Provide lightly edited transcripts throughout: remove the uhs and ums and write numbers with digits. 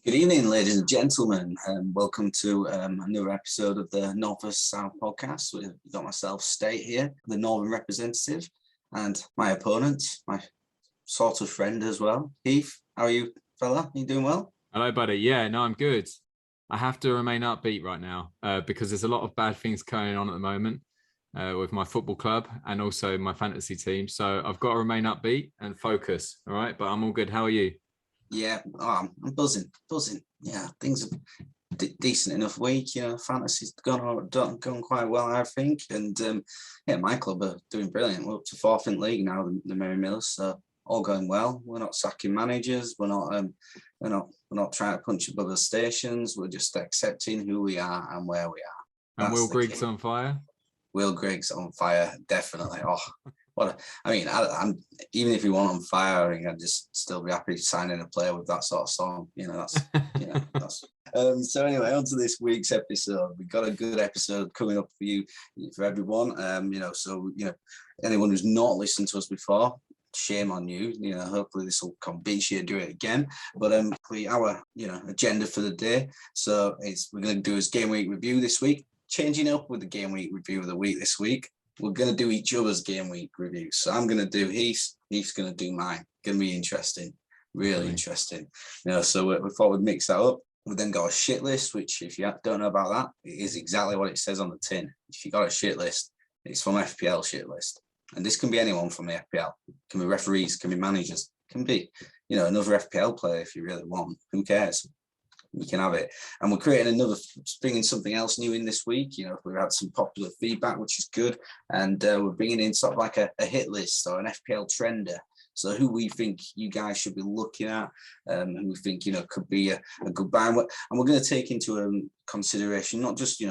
Good evening, ladies and gentlemen, and welcome to another episode of the North vs South podcast. We've got myself, State, here, the Northern representative, and my opponent, my sort of friend as well, Heath. How are you, fella? Are you doing well? Hello, buddy. Yeah, no, I'm good. I have to remain upbeat right now because there's a lot of bad things going on at the moment with my football club and also my fantasy team. So I've got to remain upbeat and focus. All right, but I'm all good. How are you? Yeah, I'm buzzing. Yeah, things are decent enough week. You know, fantasy's gone quite well, I think. And yeah, my club are doing brilliant. We're up to fourth in league now, the Merry Millers. So all going well. We're not sacking managers. We're not trying to punch above the stations. We're just accepting who we are and where we are. And Will Griggs on fire. Will Griggs on fire, definitely. Oh, I'm even if he wasn't on fire, I think I'd just still be happy signing a player with that sort of song. That's. So anyway, on to this week's episode. We've got a good episode coming up for everyone. So anyone who's not listened to us before, shame on you. Hopefully this will convince you to do it again. But our agenda for the day. So we're going to do his game week review this week. Changing up with the game week review of the week this week. We're going to do each other's game week reviews. So I'm going to do Heath's going to do mine. Going to be interesting, really interesting. So we thought we'd mix that up. We then got a shit list, which if you don't know about that, it is exactly what it says on the tin. If you got a shit list, it's from FPL shit list. And this can be anyone from the FPL. It can be referees, can be managers, can be, another FPL player if you really want. Who cares? You can have it. And we're creating bringing something else new in this week. We've had some popular feedback, which is good. And we're bringing in sort of like a hit list or an FPL trender. So who we think you guys should be looking at, who we think, could be a good buy. And we're going to take into consideration, not just,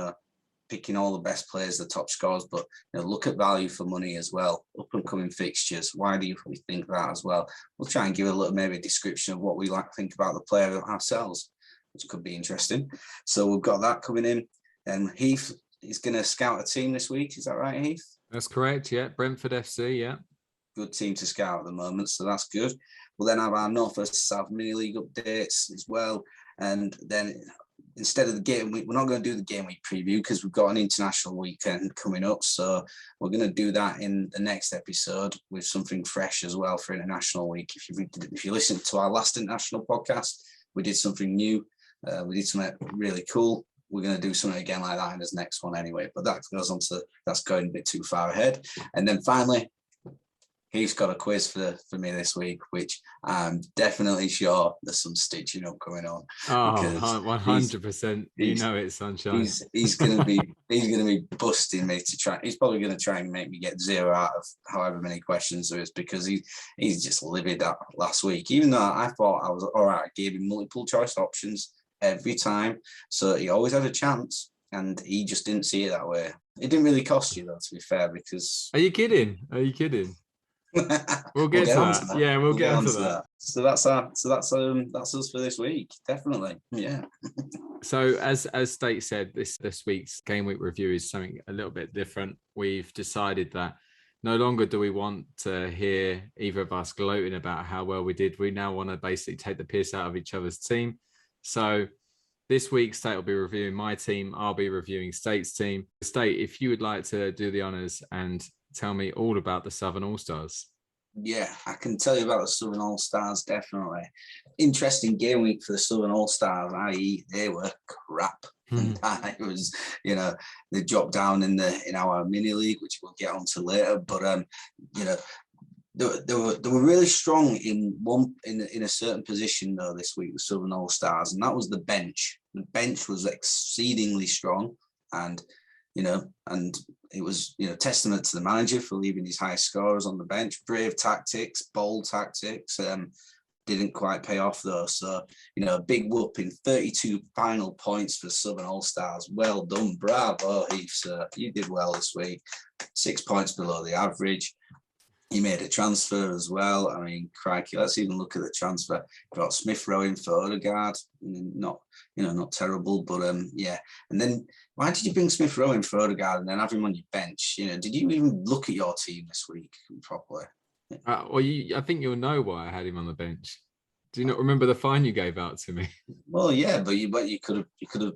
picking all the best players, the top scorers, but look at value for money as well. Up and coming fixtures. Why do we think that as well? We'll try and give a little maybe description of what we like to think about the player ourselves, which could be interesting. So we've got that coming in. And Heath is going to scout a team this week. Is that right, Heath? That's correct. Yeah, Brentford FC. Yeah, good team to scout at the moment, so that's good. We'll then have our North vs South mini league updates as well. And then instead of the game week, we're not going to do the game week preview because we've got an international weekend coming up. So we're going to do that in the next episode with something fresh as well for international week. If you listen to our last international podcast, we did something new. We did something really cool. We're going to do something again like that in this next one anyway. But that's going a bit too far ahead. And then finally, He's got a quiz for me this week, which I'm definitely sure there's some stitching up going on. Oh, 100%. It's sunshine. He's gonna be busting me to try. He's probably gonna try and make me get 0 out of however many questions there is, because he's just livid that last week. Even though I thought I was all right, I gave him multiple choice options every time, so he always had a chance, and he just didn't see it that way. It didn't really cost you though, to be fair, because. Are you kidding? We'll get to that. Yeah, we'll get onto that. So that's us for this week. Definitely. Yeah. So as State said, this week's game week review is something a little bit different. We've decided that no longer do we want to hear either of us gloating about how well we did. We now want to basically take the piss out of each other's team. So this week, State will be reviewing my team. I'll be reviewing State's team. State, if you would like to do the honours and tell me all about the Southern All-Stars. Yeah, I can tell you about the Southern All-Stars, definitely. Interesting game week for the Southern All-Stars, i.e. they were crap. And it was, they dropped down in our mini league, which we'll get onto later. But they were really strong in a certain position though this week, the Southern All-Stars, and that was the bench. The bench was exceedingly strong, and it was, testament to the manager for leaving his high scorers on the bench. Brave tactics, bold tactics, didn't quite pay off though. So, a big whooping, 32 final points for Southern All-Stars. Well done, bravo, Heath, sir. You did well this week. 6 points below the average. He made a transfer as well. I mean, crikey, let's even look at the transfer. Got Smith Rowe in for Odegaard. Not terrible, but yeah. And then why did you bring Smith Rowe in for Odegaard and then have him on your bench? Did you even look at your team this week properly? I think you'll know why I had him on the bench. Do you not remember the fine you gave out to me? Well, yeah, but you could have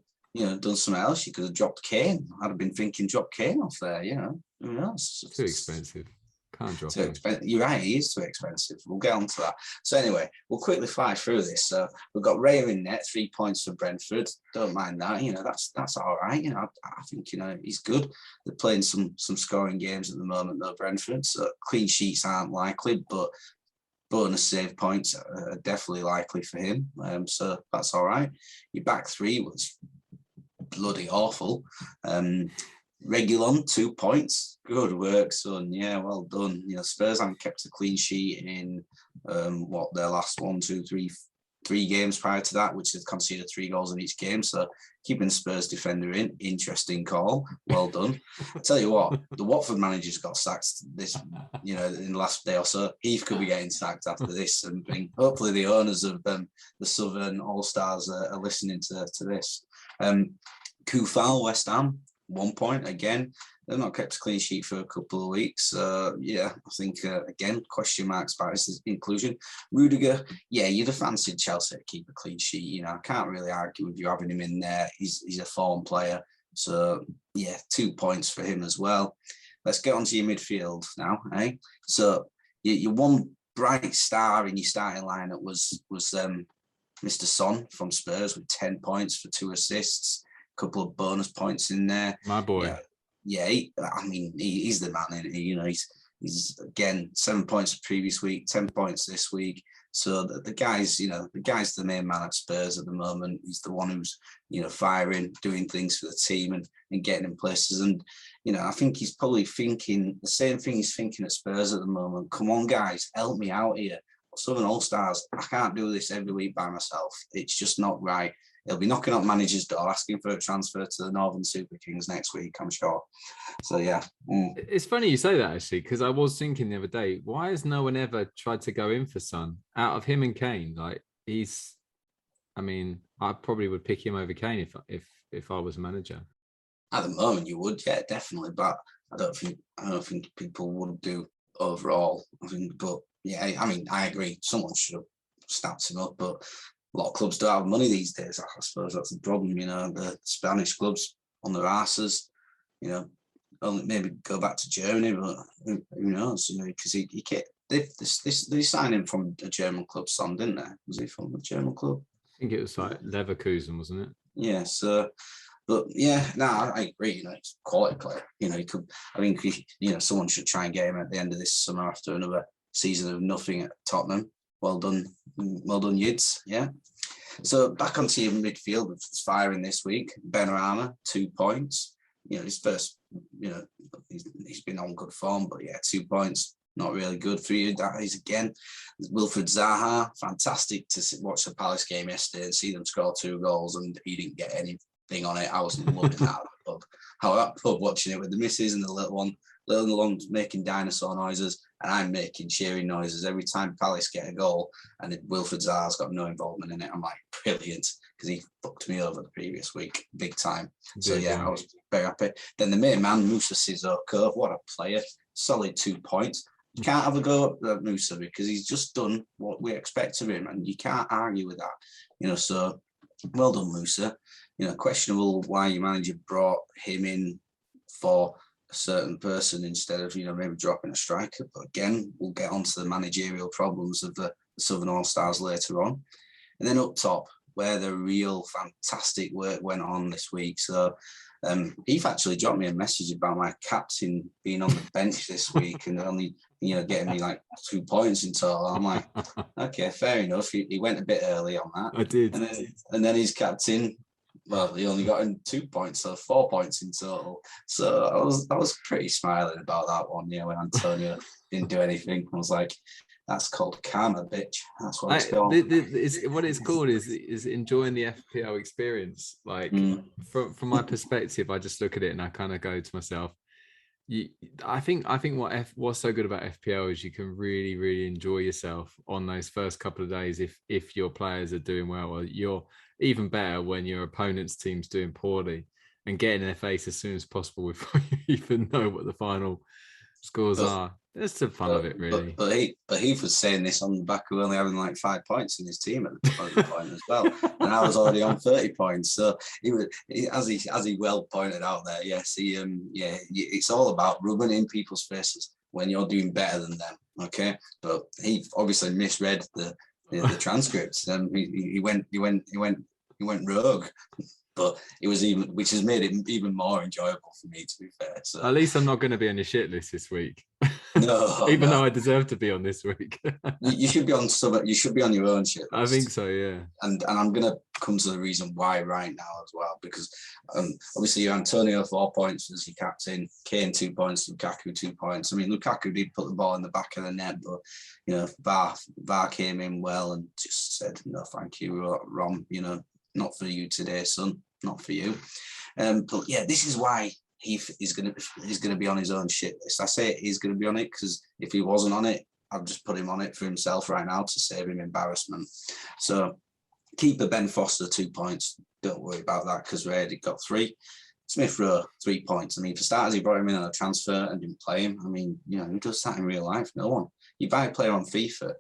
done something else. You could have dropped Kane. I'd have been thinking drop Kane off there. Who knows? Too expensive. Can't drop Too him. expensive. You're right. He is too expensive. We'll get on to that. So anyway, we'll quickly fly through this. So we've got Raya in net, 3 points for Brentford. Don't mind that. That's all right. I think he's good. They're playing some scoring games at the moment though, Brentford. So clean sheets aren't likely, but bonus save points are definitely likely for him. So that's all right. Your back three was bloody awful. Regulon, 2 points. Good work, son. Yeah, well done. Spurs haven't kept a clean sheet in their last 3 games prior to that, which has conceded 3 goals in each game. So keeping Spurs defender in, interesting call. Well done. I tell you what, the Watford manager's got sacked this, in the last day or so. Heath could be getting sacked after this, and hopefully the owners of the Southern All Stars are listening to this. Koufal, West Ham. 1 point again. They've not kept a clean sheet for a couple of weeks. I think again question marks about his inclusion. Rudiger, you'd have fancied Chelsea to keep a clean sheet. I can't really argue with you having him in there. He's a form player, so 2 points for him as well. Let's get on to your midfield now, eh? So your one bright star in your starting lineup was Mr. Son from Spurs with 10 points for 2 assists. Couple of bonus points in there. My boy. He's the man in it. He's again 7 points the previous week, 10 points this week. So the guy's the main man at Spurs at the moment. He's the one who's firing, doing things for the team and getting in places. And I think he's probably thinking the same thing he's thinking at Spurs at the moment. Come on, guys, help me out here. Southern All Stars, I can't do this every week by myself. It's just not right. He'll be knocking on manager's door, asking for a transfer to the Northern Super Kings next week, I'm sure. So, yeah. It's funny you say that, actually, because I was thinking the other day, why has no one ever tried to go in for Son? Out of him and Kane, I probably would pick him over Kane if I was a manager. At the moment, you would, yeah, definitely. But I don't think people would do overall. I agree. Someone should have snapped him up, but a lot of clubs don't have money these days. I suppose that's the problem. The Spanish clubs on their asses. Only maybe go back to Germany, but who knows? Because they signed him from a German club, Son, didn't they? Was he from a German club? I think it was like Leverkusen, wasn't it? Yeah. So, but yeah, I agree. He's a quality player. He could. I think someone should try and get him at the end of this summer after another season of nothing at Tottenham. Well done, Yids. Yeah. So back onto your midfield with firing this week. Benrahma, 2 points. His first. He's been on good form, but 2 points, not really good for you. That is again. Wilfried Zaha, fantastic to watch the Palace game yesterday and see them score 2 goals, and he didn't get anything on it. I was loving that pub. How that pub watching it with the missus and the little one's making dinosaur noises, and I'm making cheering noises every time Palace get a goal, and Wilfried Zaha's got no involvement in it. I'm like, brilliant, because he fucked me over the previous week, big time. So I was very happy. Then the main man, Moussa Sissoko, what a player, solid 2 points. You can't have a go at Moussa because he's just done what we expect of him, and you can't argue with that. So well done, Moussa. Questionable why your manager brought him in for a certain person instead of maybe dropping a striker. But again, we'll get onto the managerial problems of the Southern All Stars later on. And then up top, where the real fantastic work went on this week. So Heath actually dropped me a message about my captain being on the bench this week and only getting me like 2 points in total. I'm like, okay, fair enough. He went a bit early on that. I did. And then his captain, well, he only got in 2 points, so 4 points in total. So I was pretty smiling about that one, when Antonio didn't do anything. I was like, that's called karma, bitch. That's what it's called. What it's called is enjoying the FPL experience. Like from my perspective, I just look at it and I kind of go to myself, I think what's so good about FPL is you can really, really enjoy yourself on those first couple of days if your players are doing well, or you're even better when your opponent's team's doing poorly, and getting in their face as soon as possible before you even know what the final scores But, are. That's the fun of it, really. But Heath was saying this on the back of only having like 5 points in his team at the point as well, and I was already on 30 points. So as he well pointed out there, yes, it's all about rubbing in people's faces when you're doing better than them. Okay, but he obviously misread the transcripts, and he went rogue. But it was which has made it even more enjoyable for me, to be fair. So at least I'm not going to be on your shit list this week. No, even though I deserve to be on this week. You should be on you should be on your own shit list. I think so, yeah. And I'm gonna come to the reason why right now as well, because obviously you're Antonio 4 points as your captain, Kane 2 points, Lukaku 2 points. I mean, Lukaku did put the ball in the back of the net, but VAR came in well and just said no, thank you, Rom. Not for you today, son. Not for you. But yeah, this is why Heath is going to be on his own shit list. I say he's going to be on it because if he wasn't on it, I'd just put him on it for himself right now to save him embarrassment. So keeper Ben Foster 2 points. Don't worry about that because we already got 3. Smith Rowe 3 points. I mean, for starters, he brought him in on a transfer and didn't play him. I mean, who does that in real life? No one. You buy a player on FIFA,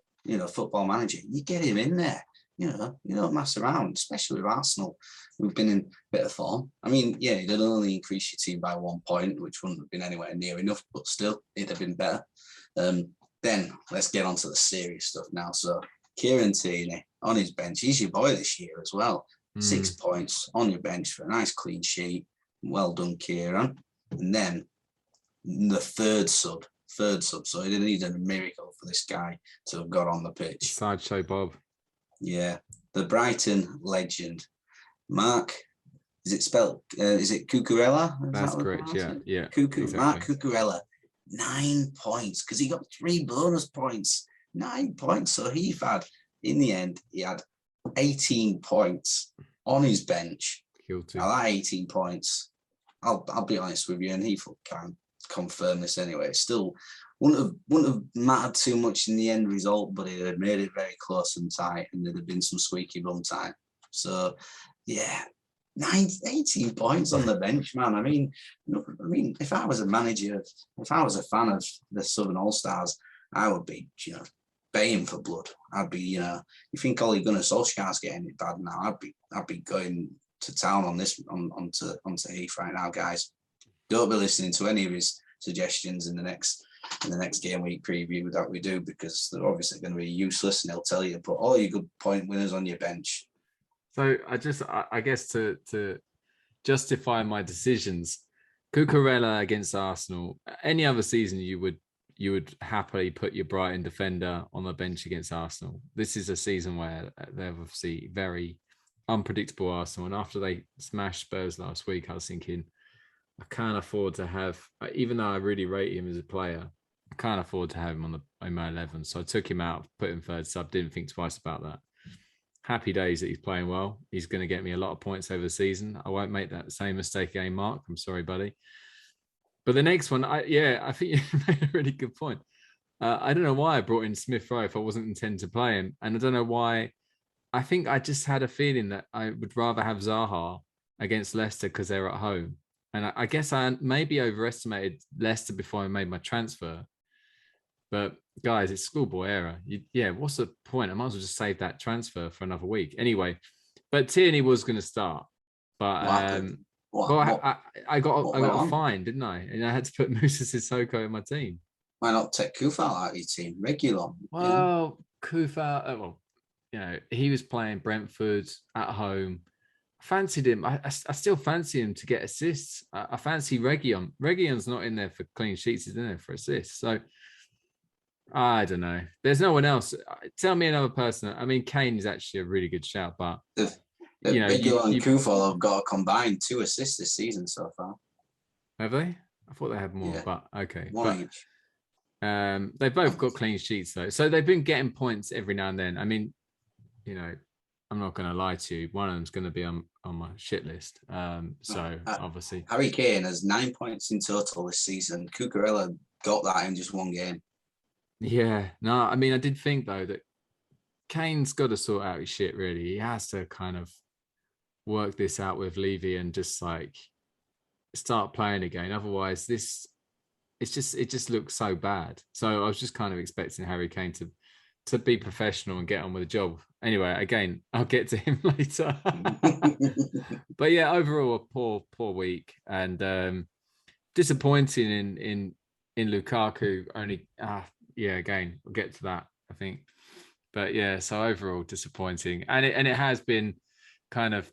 Football Manager, you get him in there. You don't mess around, especially with Arsenal, who've been in a bit of form. I mean, yeah, it'd only increase your team by 1 point, which wouldn't have been anywhere near enough, but still, it'd have been better. Then let's get on to the serious stuff now. So, Kieran Tierney on his bench. He's your boy this year as well. 6 points on your bench for a nice clean sheet. Well done, Kieran. And then the third sub. So, he needed a miracle for this guy to have got on the pitch. Sideshow Bob. Yeah, the Brighton legend, Mark. Is it spelled? Is it Cucurella? That's correct. Yeah. Exactly. Mark Cucurella, 9 points because he got 3 bonus points. 9 points. So in the end, he had 18 points on his bench. Guilty. Now that 18 points, I'll be honest with you, and he can confirm this anyway. Still. Wouldn't have mattered too much in the end result, but it had made it very close and tight, and there'd have been some squeaky bum time. So, yeah, 18 points on the bench, man. I mean, if I was a manager, if I was a fan of the Southern All Stars, I would be, baying for blood. I'd be, you think Ole Gunnar Solskjaer's getting it bad now? I'd be going to town on this onto Heath right now, guys. Don't be listening to any of his suggestions in the next game week preview that we do, because they're obviously going to be useless, and he'll tell you to put all your good point winners on your bench. So I guess to justify my decisions, Cucurella against Arsenal, any other season you would happily put your Brighton defender on the bench against Arsenal. This is a season where they're obviously very unpredictable Arsenal, and after they smashed Spurs last week, I was thinking, I can't afford to have, even though I really rate him as a player, I can't afford to have him on my 11. So I took him out, put him third sub, didn't think twice about that. Happy days that he's playing well. He's going to get me a lot of points over the season. I won't make that same mistake again, Mark. I'm sorry, buddy. But the next one, I think you made a really good point. I don't know why I brought in Smith Rowe if I wasn't intending to play him. And I don't know why. I think I just had a feeling that I would rather have Zaha against Leicester because they're at home. And I guess I maybe overestimated Leicester before I made my transfer. But guys, it's schoolboy error. What's the point? I might as well just save that transfer for another week. Anyway, but Tierney was going to start. But I got a fine, didn't I? And I had to put Moussa Sissoko in my team. Why not take Kufal out of your team? Regulon. Well, Kufal, he was playing Brentford at home. I fancied him. I still fancy him to get assists. I fancy Reguilon. Reguilon's not in there for clean sheets. He's in there for assists. So, I don't know. There's no one else. Tell me another person. I mean, Kane is actually a really good shout, but Reguilon and Kufal have got a combined 2 assists this season so far. Have they? I thought they had more, but okay. One each. They both got clean sheets though, so they've been getting points every now and then. I mean, I'm not going to lie to you. One of them's going to be on my shit list. So obviously, Harry Kane has 9 points in total this season. Cucurella got that in just 1 game. Yeah, no, I mean, I did think though that Kane's got to sort out his shit. Really, he has to kind of work this out with Levy and just like start playing again. Otherwise, this it just looks so bad. So I was just kind of expecting Harry Kane to be professional and get on with the job. Anyway, again, I'll get to him later. But yeah, overall a poor week, and disappointing in Lukaku. Only again, we'll get to that, I think. But yeah, so overall disappointing, and it has been kind of.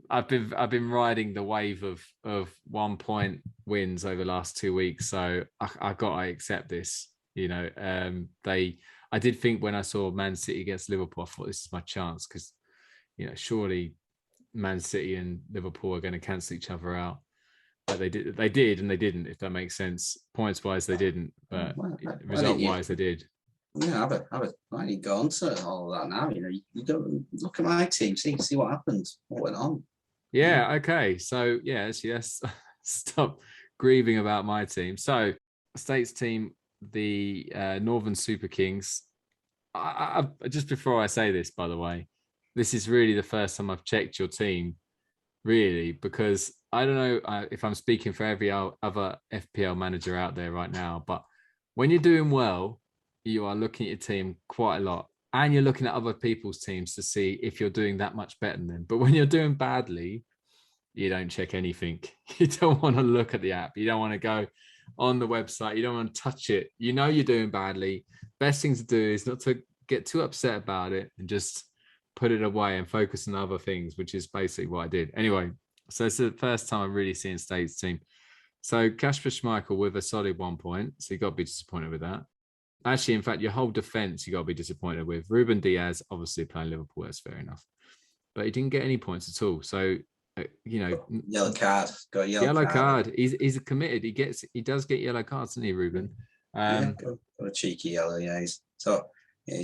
I've been riding the wave of 1 point wins over the last 2 weeks, so I got to accept this. I did think when I saw Man City against Liverpool, I thought this is my chance, because surely Man City and Liverpool are going to cancel each other out. But they did, and they didn't. If that makes sense, points wise they didn't, but result wise they did. Yeah, why you go on to all of that now? You don't look at my team, see what happened, what went on. Yeah, okay. So yes, stop grieving about my team. So States team, the Northern Super Kings. I just before I say this, by the way, this is really the first time I've checked your team, really, because I don't know if I'm speaking for every other FPL manager out there right now, but when you're doing well, you are looking at your team quite a lot, and you're looking at other people's teams to see if you're doing that much better than them. But when you're doing badly, you don't check anything. You don't want to look at the app. You don't want to go on the website. You don't want to touch it. You're doing badly. Best thing to do is not to get too upset about it and just put it away and focus on other things, which is basically what I did. Anyway, so it's the first time I'm really seeing States team. So Kasper Schmeichel with a solid 1 point. So you got to be disappointed with that. Actually, in fact, your whole defense you got to be disappointed with. Ruben Diaz, obviously playing Liverpool, that's fair enough, but he didn't get any points at all. So yellow card, got a yellow card. He's committed. He does get yellow cards, doesn't he, Ruben? Got a cheeky yellow. Yeah, he's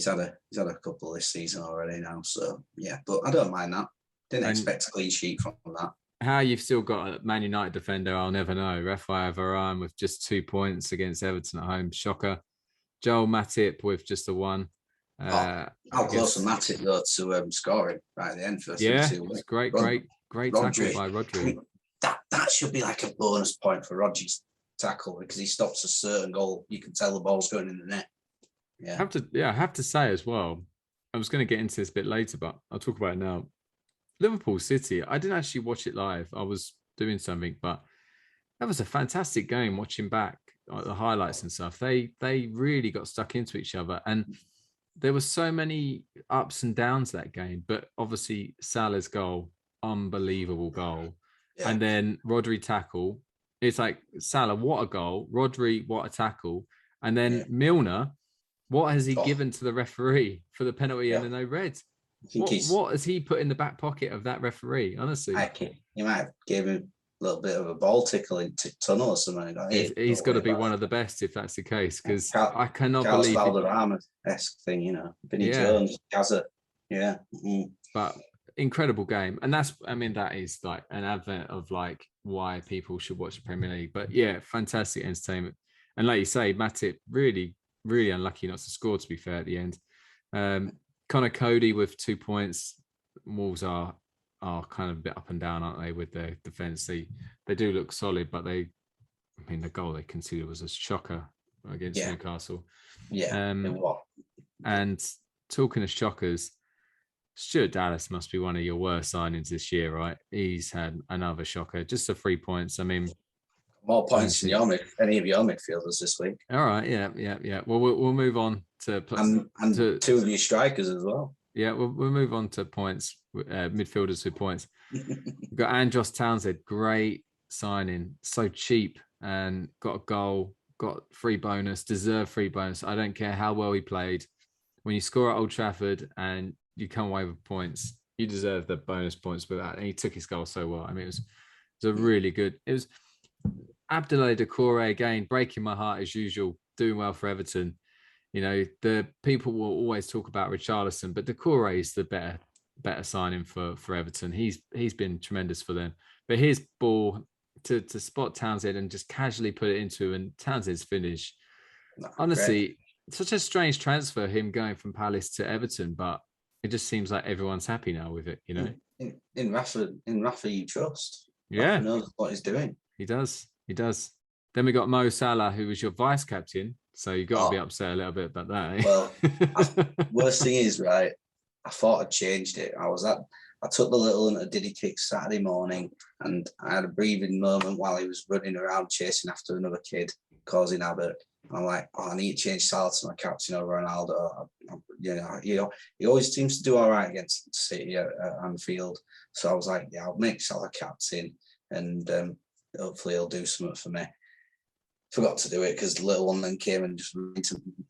had a couple this season already now. So yeah, but I don't mind that. Didn't expect a clean sheet from that. How you've still got a Man United defender, I'll never know. Rafael Varane with just 2 points against Everton at home, shocker. Joel Matip with just a 1. How close was Matip though to scoring right at the end for 3-2? It's great tackle by Rodri. I mean, that should be like a bonus point for Rodri's tackle, because he stops a certain goal. You can tell the ball's going in the net. Yeah. I have to say as well, I was going to get into this a bit later, but I'll talk about it now. Liverpool City, I didn't actually watch it live. I was doing something, but that was a fantastic game watching back the highlights and stuff. They really got stuck into each other, and there were so many ups and downs that game. But obviously Salah's goal, unbelievable goal. Yeah. And then Rodri tackle. It's like Salah, what a goal. Rodri, what a tackle. And then Milner, what has he given to the referee for the penalty and the no red? What has he put in the back pocket of that referee? Honestly, he might have given him a little bit of a ball tickle in tunnel or something. He's got to be one of the best if that's the case, because I cannot believe Valderrama-esque thing, Vinny Jones, Gaza, But incredible game, and that is like an advent of like why people should watch the Premier League. But yeah, fantastic entertainment, and like you say, Matip really, really unlucky not to score. To be fair, at the end, Connor Cody with 2 points. Wolves are kind of a bit up and down, aren't they, with their defence? They do look solid, but the goal they conceded was a shocker against Newcastle. Yeah. And talking of shockers, Stuart Dallas must be one of your worst signings this year, right? He's had another shocker, just the 3 points. More points than any of your midfielders this week. All right, yeah. Well, we'll move on to and 2 of your strikers as well. Yeah, we'll move on to points, midfielders with points. We've got Andros Townsend, great signing, so cheap, and got a goal, got free bonus, deserved free bonus. I don't care how well he played. When you score at Old Trafford and you come away with points, you deserve the bonus points for that. And he took his goal so well. It was a really good. It was Abdoulaye Doucouré again, breaking my heart as usual, doing well for Everton. The people will always talk about Richarlison, but Doucouré is the better signing for Everton. He's been tremendous for them. But his ball to spot Townsend and just casually put it into, and Townsend's finish. Honestly, such a strange transfer, him going from Palace to Everton, but it just seems like everyone's happy now with it, In Rafa you trust. Yeah. Rafa knows what he's doing. He does. Then we got Mo Salah, who was your vice captain. So you got to be Oh, upset a little bit about that. Eh? well, worst thing is, right, I thought I'd changed it. I took the little one to Diddy Kick Saturday morning, and I had a breathing moment while he was running around chasing after another kid, causing havoc. And I'm like, oh, I need to change Salah to my captain over Ronaldo. He always seems to do all right against City at Anfield. So I was like, yeah, I'll make Salah captain, and hopefully he'll do something for me. Forgot to do it because the little one then came and just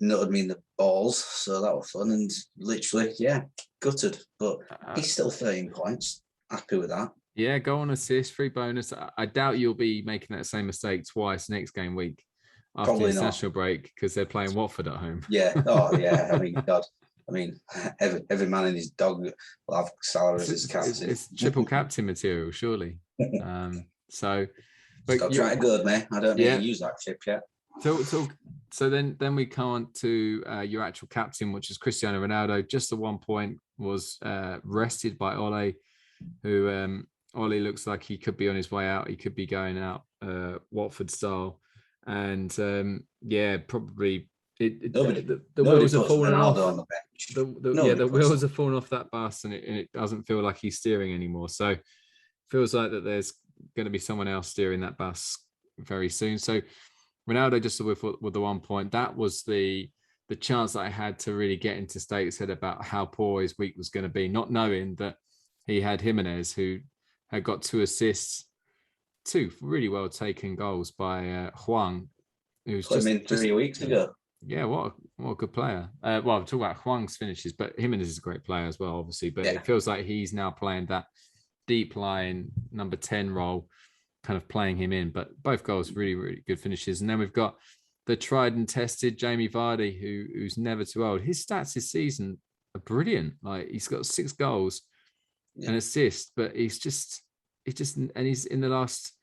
nutted me in the balls. So that was fun. And literally, yeah, gutted. But he's still 13 points. Happy with that. Yeah, go on assist, free bonus. I doubt you'll be making that same mistake twice next game week after the international break because they're playing Watford at home. Yeah. Oh, yeah. I mean, God. I mean, every man and his dog will have Salah as his captain. It's triple captain material, surely. But stop trying to good, man. I don't need to use that chip yet. So then we come on to your actual captain, which is Cristiano Ronaldo. Just the 1 point was rested by Ole, who Ole looks like he could be on his way out. He could be going out Watford style, and probably the wheels are falling off. On the bench. The wheels are falling off that bus, and it doesn't feel like he's steering anymore. So feels like that there's going to be someone else steering that bus very soon. So Ronaldo just with the 1 point. That was the chance that I had to really get into State's head about how poor his week was going to be, not knowing that he had Jimenez, who had got 2 assists, 2 really well taken goals by Huang, who's put him in 3 weeks ago. Yeah, what a good player. I'm talking about Huang's finishes, but Jimenez is a great player as well, obviously. But it feels like he's now playing that deep line number 10 role, kind of playing him in. But both goals really, really good finishes. And then we've got the tried and tested Jamie Vardy, who's never too old. His stats this season are brilliant. Like, he's got 6 goals and assists, but he's in the last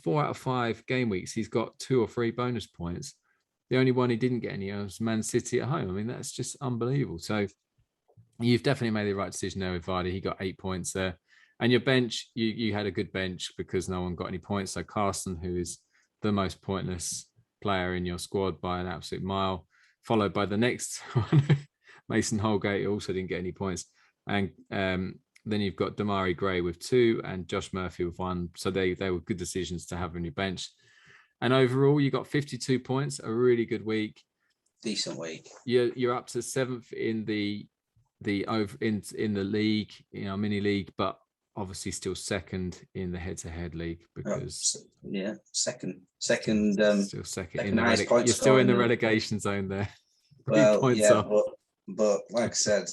4 out of 5 game weeks, he's got 2 or 3 bonus points. The only one he didn't get any was Man City at home. I mean, that's just unbelievable. So you've definitely made the right decision there with Vardy. He got 8 points there. And your bench, you had a good bench because no one got any points. So Carson, who is the most pointless player in your squad by an absolute mile, followed by the next one, Mason Holgate, who also didn't get any points. And then you've got Damari Gray with 2 and Josh Murphy with 1. So they were good decisions to have on your bench. And overall, you got 52 points, a really good week. Decent week. You're up to 7th in the league, mini league, but obviously still 2nd in the head-to-head league because second. Still second. You're still in the relegation zone there. Well, but like I said,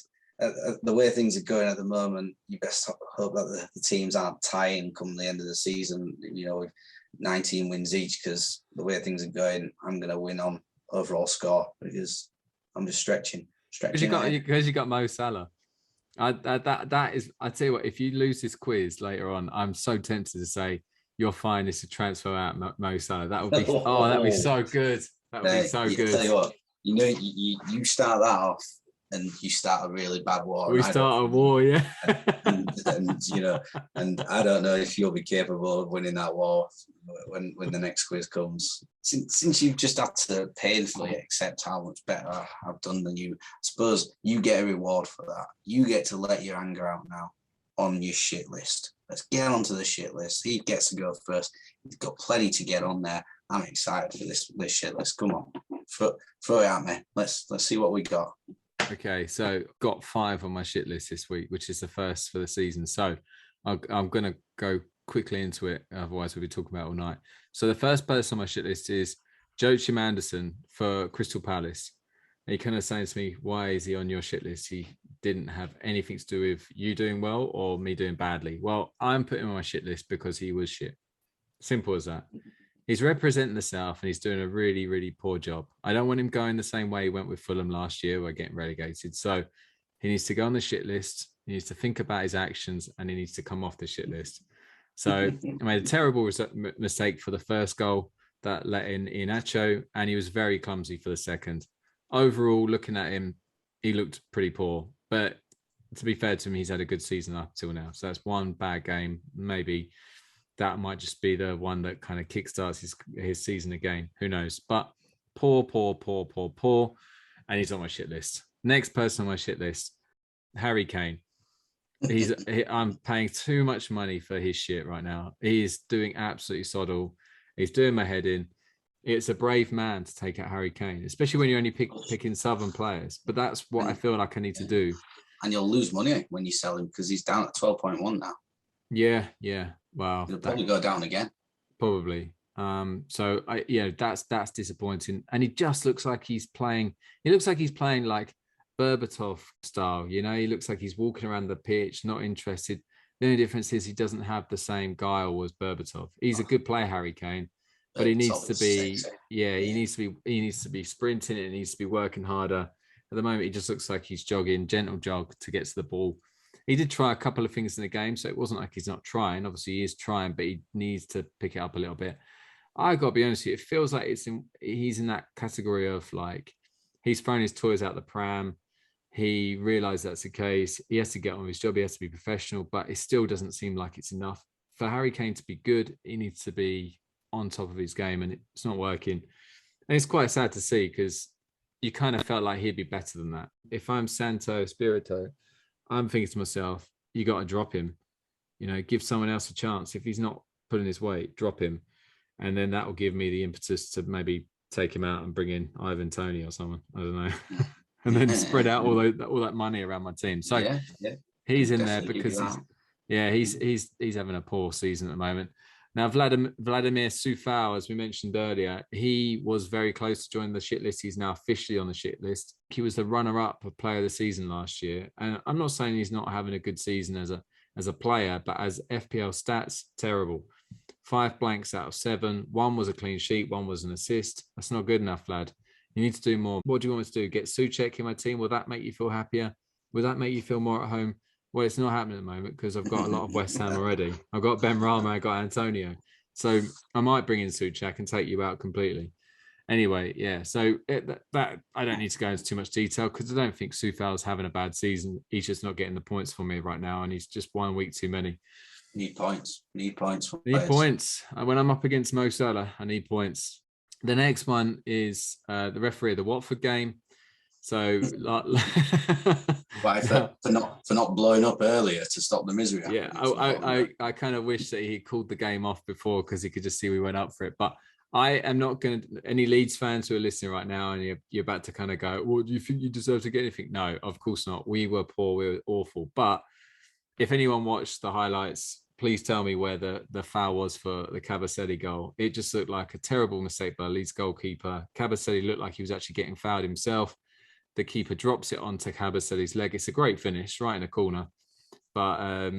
the way things are going at the moment, you best hope that the teams aren't tying come the end of the season. With 19 wins each, because the way things are going, I'm going to win on overall score because I'm just stretching. Because you got Mo Salah. I tell you what, if you lose this quiz later on, I'm so tempted to say you're fine. It's a transfer out Mo Salah. That would be that'd be so good. That would be so good. Tell you what, you start that off, and you start a really bad war. We start a war, yeah. and I don't know if you'll be capable of winning that war when the next quiz comes. Since you've just had to painfully accept how much better I've done than you, I suppose you get a reward for that. You get to let your anger out now on your shit list. Let's get onto the shit list. He gets to go first. He's got plenty to get on there. I'm excited for this shit list. Come on, throw it at me. Let's see what we got. Okay, so got 5 on my shit list this week, which is the first for the season. So I'm going to go quickly into it. Otherwise, we'll be talking about it all night. So the first person on my shit list is Joachim Anderson for Crystal Palace. He kind of saying to me, why is he on your shit list? He didn't have anything to do with you doing well or me doing badly. Well, I'm putting him on my shit list because he was shit. Simple as that. He's representing the South and he's doing a really, really poor job. I don't want him going the same way he went with Fulham last year by getting relegated. So he needs to go on the shit list. He needs to think about his actions and he needs to come off the shit list. So he made a terrible mistake for the first goal that let in Iheanacho, and he was very clumsy for the second. Overall, looking at him, he looked pretty poor. But to be fair to him, he's had a good season up till now. So that's one bad game, maybe. that might just be the one that kind of kickstarts his season again. Who knows? But poor. And he's on my shit list. Next person on my shit list, Harry Kane. I'm paying too much money for his shit right now. He is doing absolutely sod all. He's doing my head in. It's a brave man to take out Harry Kane, especially when you're only picking Southern players. But that's what I feel like I need to do. And you'll lose money when you sell him because he's down at 12.1 now. Yeah. Wow. He'll probably go down again. Probably. So that's disappointing. And he just looks like he's playing. He looks like he's playing like Berbatov style. He looks like he's walking around the pitch, not interested. The only difference is he doesn't have the same guile as Berbatov. He's a good player, Harry Kane, but he needs to be. He needs to be sprinting. It needs to be working harder. At the moment, he just looks like he's jogging, gentle jog to get to the ball. He did try a couple of things in the game, so it wasn't like he's not trying. Obviously, he is trying, but he needs to pick it up a little bit. I got to be honest with you, it feels like he's in that category of like he's thrown his toys out the pram. He realised that's the case. He has to get on with his job. He has to be professional, but it still doesn't seem like it's enough. For Harry Kane to be good, he needs to be on top of his game, and it's not working. And it's quite sad to see because you kind of felt like he'd be better than that. If I'm Santo Espirito, I'm thinking to myself, you got to drop him. Give someone else a chance. If he's not pulling his weight, drop him. And then that will give me the impetus to maybe take him out and bring in Ivan Toney or someone. I don't know. And then spread out all that money around my team. So he's in there because he's having a poor season at the moment. Now, Vladimir Sufal, as we mentioned earlier, he was very close to joining the shit list. He's now officially on the shit list. He was the runner-up of player of the season last year. And I'm not saying he's not having a good season as a player, but as FPL stats, terrible. 5 blanks out of 7. 1 was a clean sheet. 1 was an assist. That's not good enough, lad. You need to do more. What do you want me to do? Get Souček in my team? Will that make you feel happier? Will that make you feel more at home? Well, it's not happening at the moment because I've got a lot of West Ham already. I've got Ben Rama, I've got Antonio. So I might bring in Souček and take you out completely. Anyway, yeah. So that I don't need to go into too much detail because I don't think Sufal's having a bad season. He's just not getting the points for me right now, and he's just 1 week too many. Need points. Need points. Need points. When I'm up against Mo Salah, I need points. The next one is the referee of the Watford game. So, Why for not blowing up earlier to stop the misery? Yeah, I kind of wish that he called the game off before because he could just see we went up for it. But I am not going to. Any Leeds fans who are listening right now and you're about to kind of go, well, do you think you deserve to get anything? No, of course not. We were poor. We were awful. But if anyone watched the highlights, please tell me where the foul was for the Kabasele goal. It just looked like a terrible mistake by Leeds goalkeeper. Kabasele looked like he was actually getting fouled himself. The keeper drops it onto Kabasele's leg. It's a great finish, right in the corner. But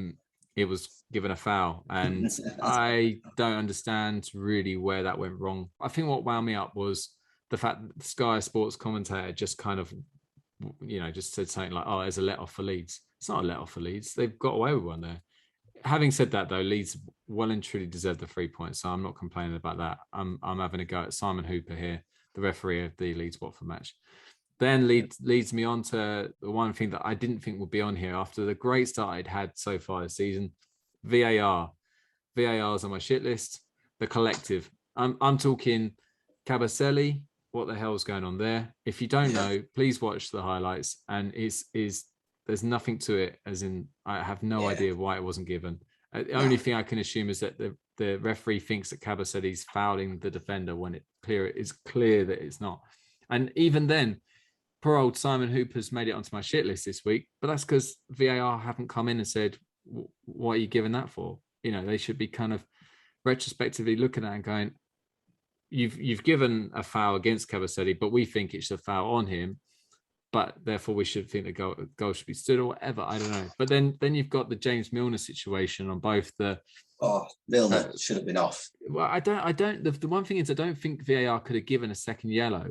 it was given a foul. And I don't understand really where that went wrong. I think what wound me up was the fact that the Sky Sports commentator just kind of, just said something like, oh, there's a let-off for Leeds. It's not a let-off for Leeds. They've got away with one there. Having said that, though, Leeds well and truly deserve the 3 points, so I'm not complaining about that. I'm having a go at Simon Hooper here, the referee of the Leeds-Watford match. Then leads me on to the one thing that I didn't think would be on here after the great start I'd had so far this season, VAR. VAR is on my shit list. The collective. I'm talking Kabasele. What the hell's going on there? If you don't know, please watch the highlights. And there's nothing to it, as in I have no idea why it wasn't given. The only thing I can assume is that the referee thinks that Kabasele's fouling the defender when it's clear that it's not. And even then, poor old Simon Hooper's made it onto my shit list this week, but that's because VAR haven't come in and said, what are you giving that for? They should be kind of retrospectively looking at it and going, you've given a foul against Kabasele, but we think it's a foul on him, but therefore we should think the goal should be stood or whatever. I don't know. But then you've got the James Milner situation on both the... Oh, Milner should have been off. Well, I don't. The one thing is I don't think VAR could have given a second yellow.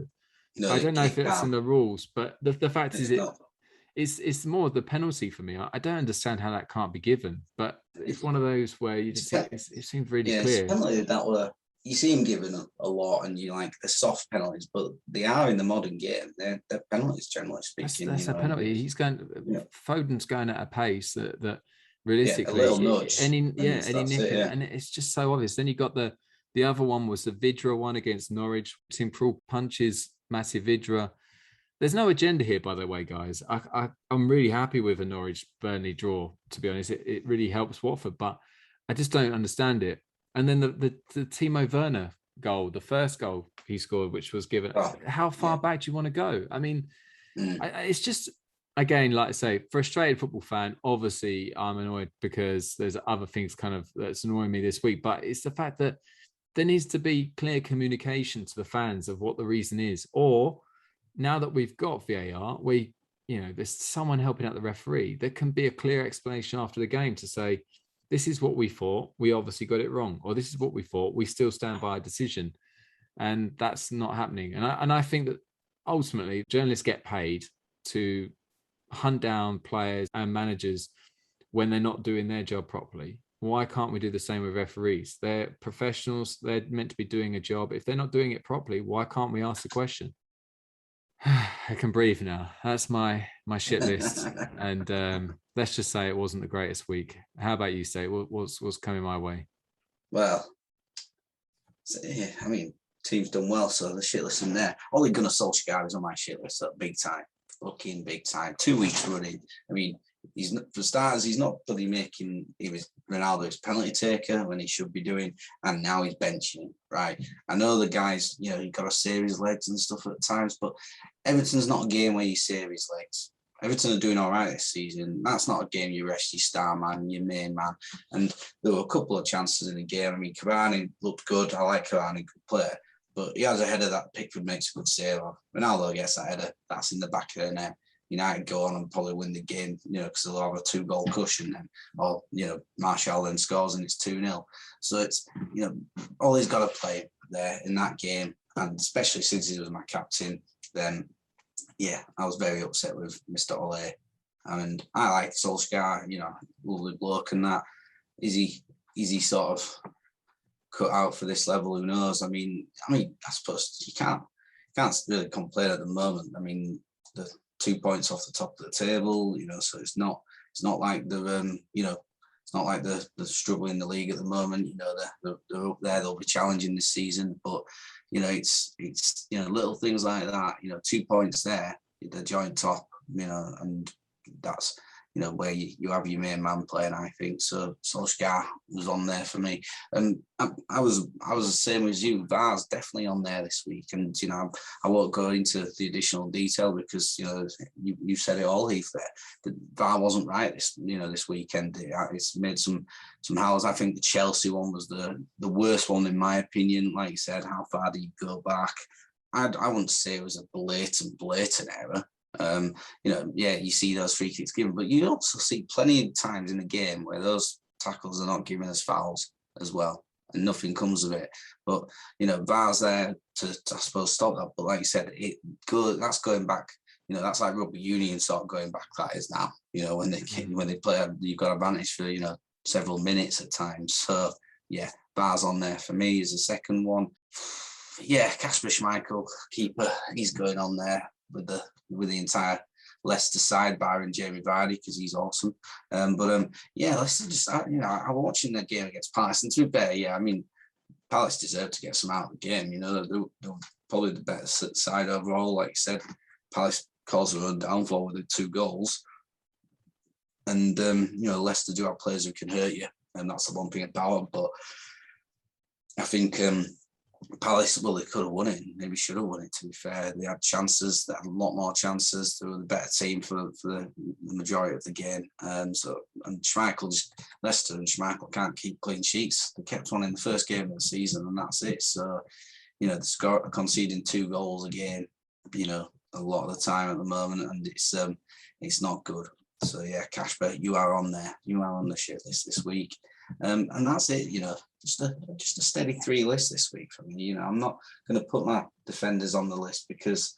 No, I don't know if it's in the rules, but the fact is it's more the penalty for me. I don't understand how that can't be given, but it's one of those where you just think it seems really clear. It's penalty that you see him given a lot, and you like the soft penalties, but they are in the modern game. They're penalties, generally speaking. That's a penalty. He's going. Foden's going at a pace that realistically. A little nudge. Any That's nick, it, yeah. and it's just so obvious. Then you got the other one was the Vidra one against Norwich. Team Crawl punches massive Vidra. There's no agenda here, by the way, guys. I'm really happy with a Norwich Burnley draw, to be honest. It really helps Watford, but I just don't understand it. And then the Timo Werner goal, the first goal he scored, which was given. How far back do you want to go? I mean, it's just, again, like I say, frustrated football fan. Obviously, I'm annoyed because there's other things kind of that's annoying me this week, but it's the fact that there needs to be clear communication to the fans of what the reason is. Or now that we've got VAR, there's someone helping out the referee. There can be a clear explanation after the game to say, this is what we thought. We obviously got it wrong. Or this is what we thought. We still stand by our decision. And that's not happening. And I think that ultimately journalists get paid to hunt down players and managers when they're not doing their job properly. Why can't we do the same with referees? They're professionals. They're meant to be doing a job. If they're not doing it properly, why can't we ask the question? I can breathe now. That's my shit list. And let's just say it wasn't the greatest week. How about you, Say? What's coming my way? Well, I mean, team's done well, so the shit list in there. Ole Gunnar Solskjaer is on my shit list, so big time. Fucking big time. 2 weeks running. I mean, for starters, he's not bloody making. He was Ronaldo's penalty taker when he should be doing, and now he's benching. Right? I know the guys. He got to save his legs and stuff at times, but Everton's not a game where you save his legs. Everton are doing all right this season. That's not a game you rest your star man, your main man. And there were a couple of chances in the game. I mean, Cavani looked good. I like Cavani, good player, but he has a header that Pickford makes a good save of. Ronaldo gets that header. That's in the back of the net. United go on and probably win the game, because they'll have a 2-goal cushion then. Or, Martial then scores and it's 2-0. So it's, Ole's got to play there in that game. And especially since he was my captain, then, I was very upset with Mr. Ole. And I like Solskjaer, lovely bloke and that. Is he sort of cut out for this level? Who knows? I mean, I suppose you can't really complain at the moment. I mean, the 2 points off the top of the table, so it's not like they're it's not like they're struggling in the league at the moment. They're up there. They'll be challenging this season, but it's little things like that. 2 points there, the joint top. And that's where you have your main man playing. I think so. Solskjaer was on there for me, and I was the same as you. VAR's definitely on there this week, and I won't go into the additional detail because you said it all, Heath. There, the VAR wasn't right this weekend. It's made some howls. I think the Chelsea one was the worst one in my opinion. Like you said, how far do you go back? I wouldn't say it was a blatant error. You see those free kicks given, but you also see plenty of times in the game where those tackles are not given as fouls as well, and nothing comes of it. But VAR's there to I suppose stop that. But like you said, that's going back. That's like rugby union sort of going back. That is now. When they play, you've got advantage for several minutes at times. So VAR's on there for me as a second one. Kasper Schmeichel, keeper, he's going on there with the entire Leicester side, barring Jamie Vardy because he's awesome. Leicester just I'm watching the game against Palace, and to be fair, Palace deserved to get some out of the game. They're probably the better side overall. Like you said, Palace caused their own downfall with the 2 goals, and Leicester do have players who can hurt you, and that's the one thing about them. But I think Palace, they could have won it. Maybe should have won it, to be fair. They had chances. They had a lot more chances. They were the better team for the majority of the game. Leicester and Schmeichel can't keep clean sheets. They kept one in the first game of the season, and that's it. So, they score conceding 2 goals a game, a lot of the time at the moment, and it's not good. So, Kasper, you are on there. You are on the shit list this week. And that's it, just a steady 3 list this week for me. I'm not going to put my defenders on the list because,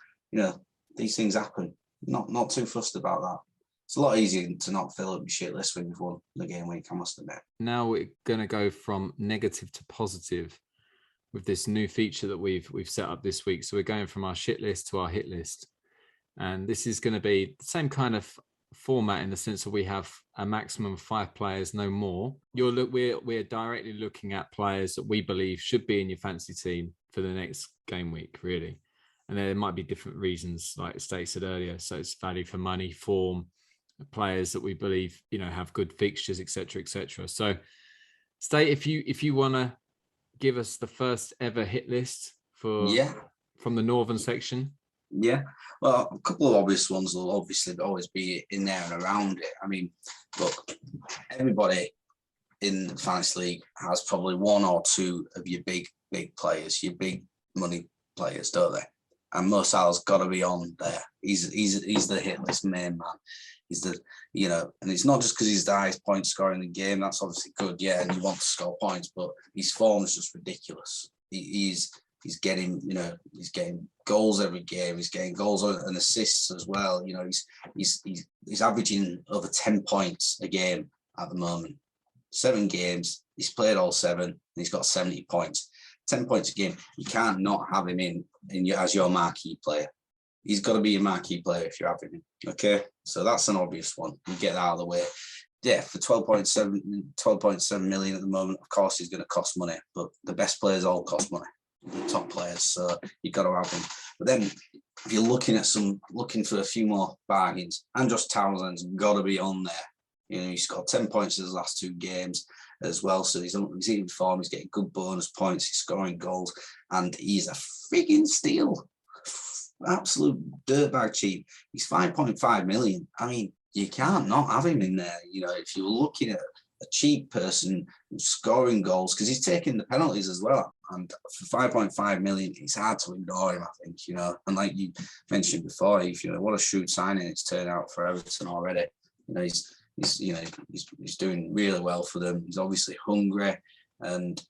these things happen. Not too fussed about that. It's a lot easier to not fill up your shit list when you've won the game week, I must admit. Now we're going to go from negative to positive with this new feature that we've set up this week. So we're going from our shit list to our hit list. And this is going to be the same kind of format in the sense that we have a maximum of 5 players, no more. We're directly looking at players that we believe should be in your fantasy team for the next game week, really. And there might be different reasons, like State said earlier. So it's value for money, form, players that we believe, have good fixtures, etc., etc. So State, if you want to give us the first ever hit list from the northern section. Yeah, well, a couple of obvious ones will obviously always be in there and around it. I mean, look, everybody in the fantasy league has probably one or two of your big players, your big money players, don't they? And Mo Salah's got to be on there. He's the hit list main man. He's the, and it's not just because he's the highest point scorer in the game. That's obviously good, yeah, and he wants to score points, but his form is just ridiculous. He's getting, he's getting goals every game. He's getting goals and assists as well. He's averaging over 10 points a game at the moment. 7 games, he's played all 7, and he's got 70 points. 10 points a game. You can't not have him in as your marquee player. He's got to be a marquee player if you're having him. Okay, so that's an obvious one. You get that out of the way. Yeah, for 12.7 million at the moment, of course, he's going to cost money, but the best players all cost money, the top players, so you've got to have him. But then if you're looking for a few more bargains, Andros Townsend's got to be on there. He's got 10 points in his last 2 games as well, so he's in form, he's getting good bonus points, he's scoring goals, and he's a frigging steal. Absolute dirtbag cheap. He's 5.5 million. I mean, you can't not have him in there. If you're looking at a cheap person scoring goals, because he's taking the penalties as well. And for 5.5 million, it's hard to ignore him, I think, And like you mentioned before, Heath, what a shrewd signing it's turned out for Everton already. He's doing really well for them. He's obviously hungry, and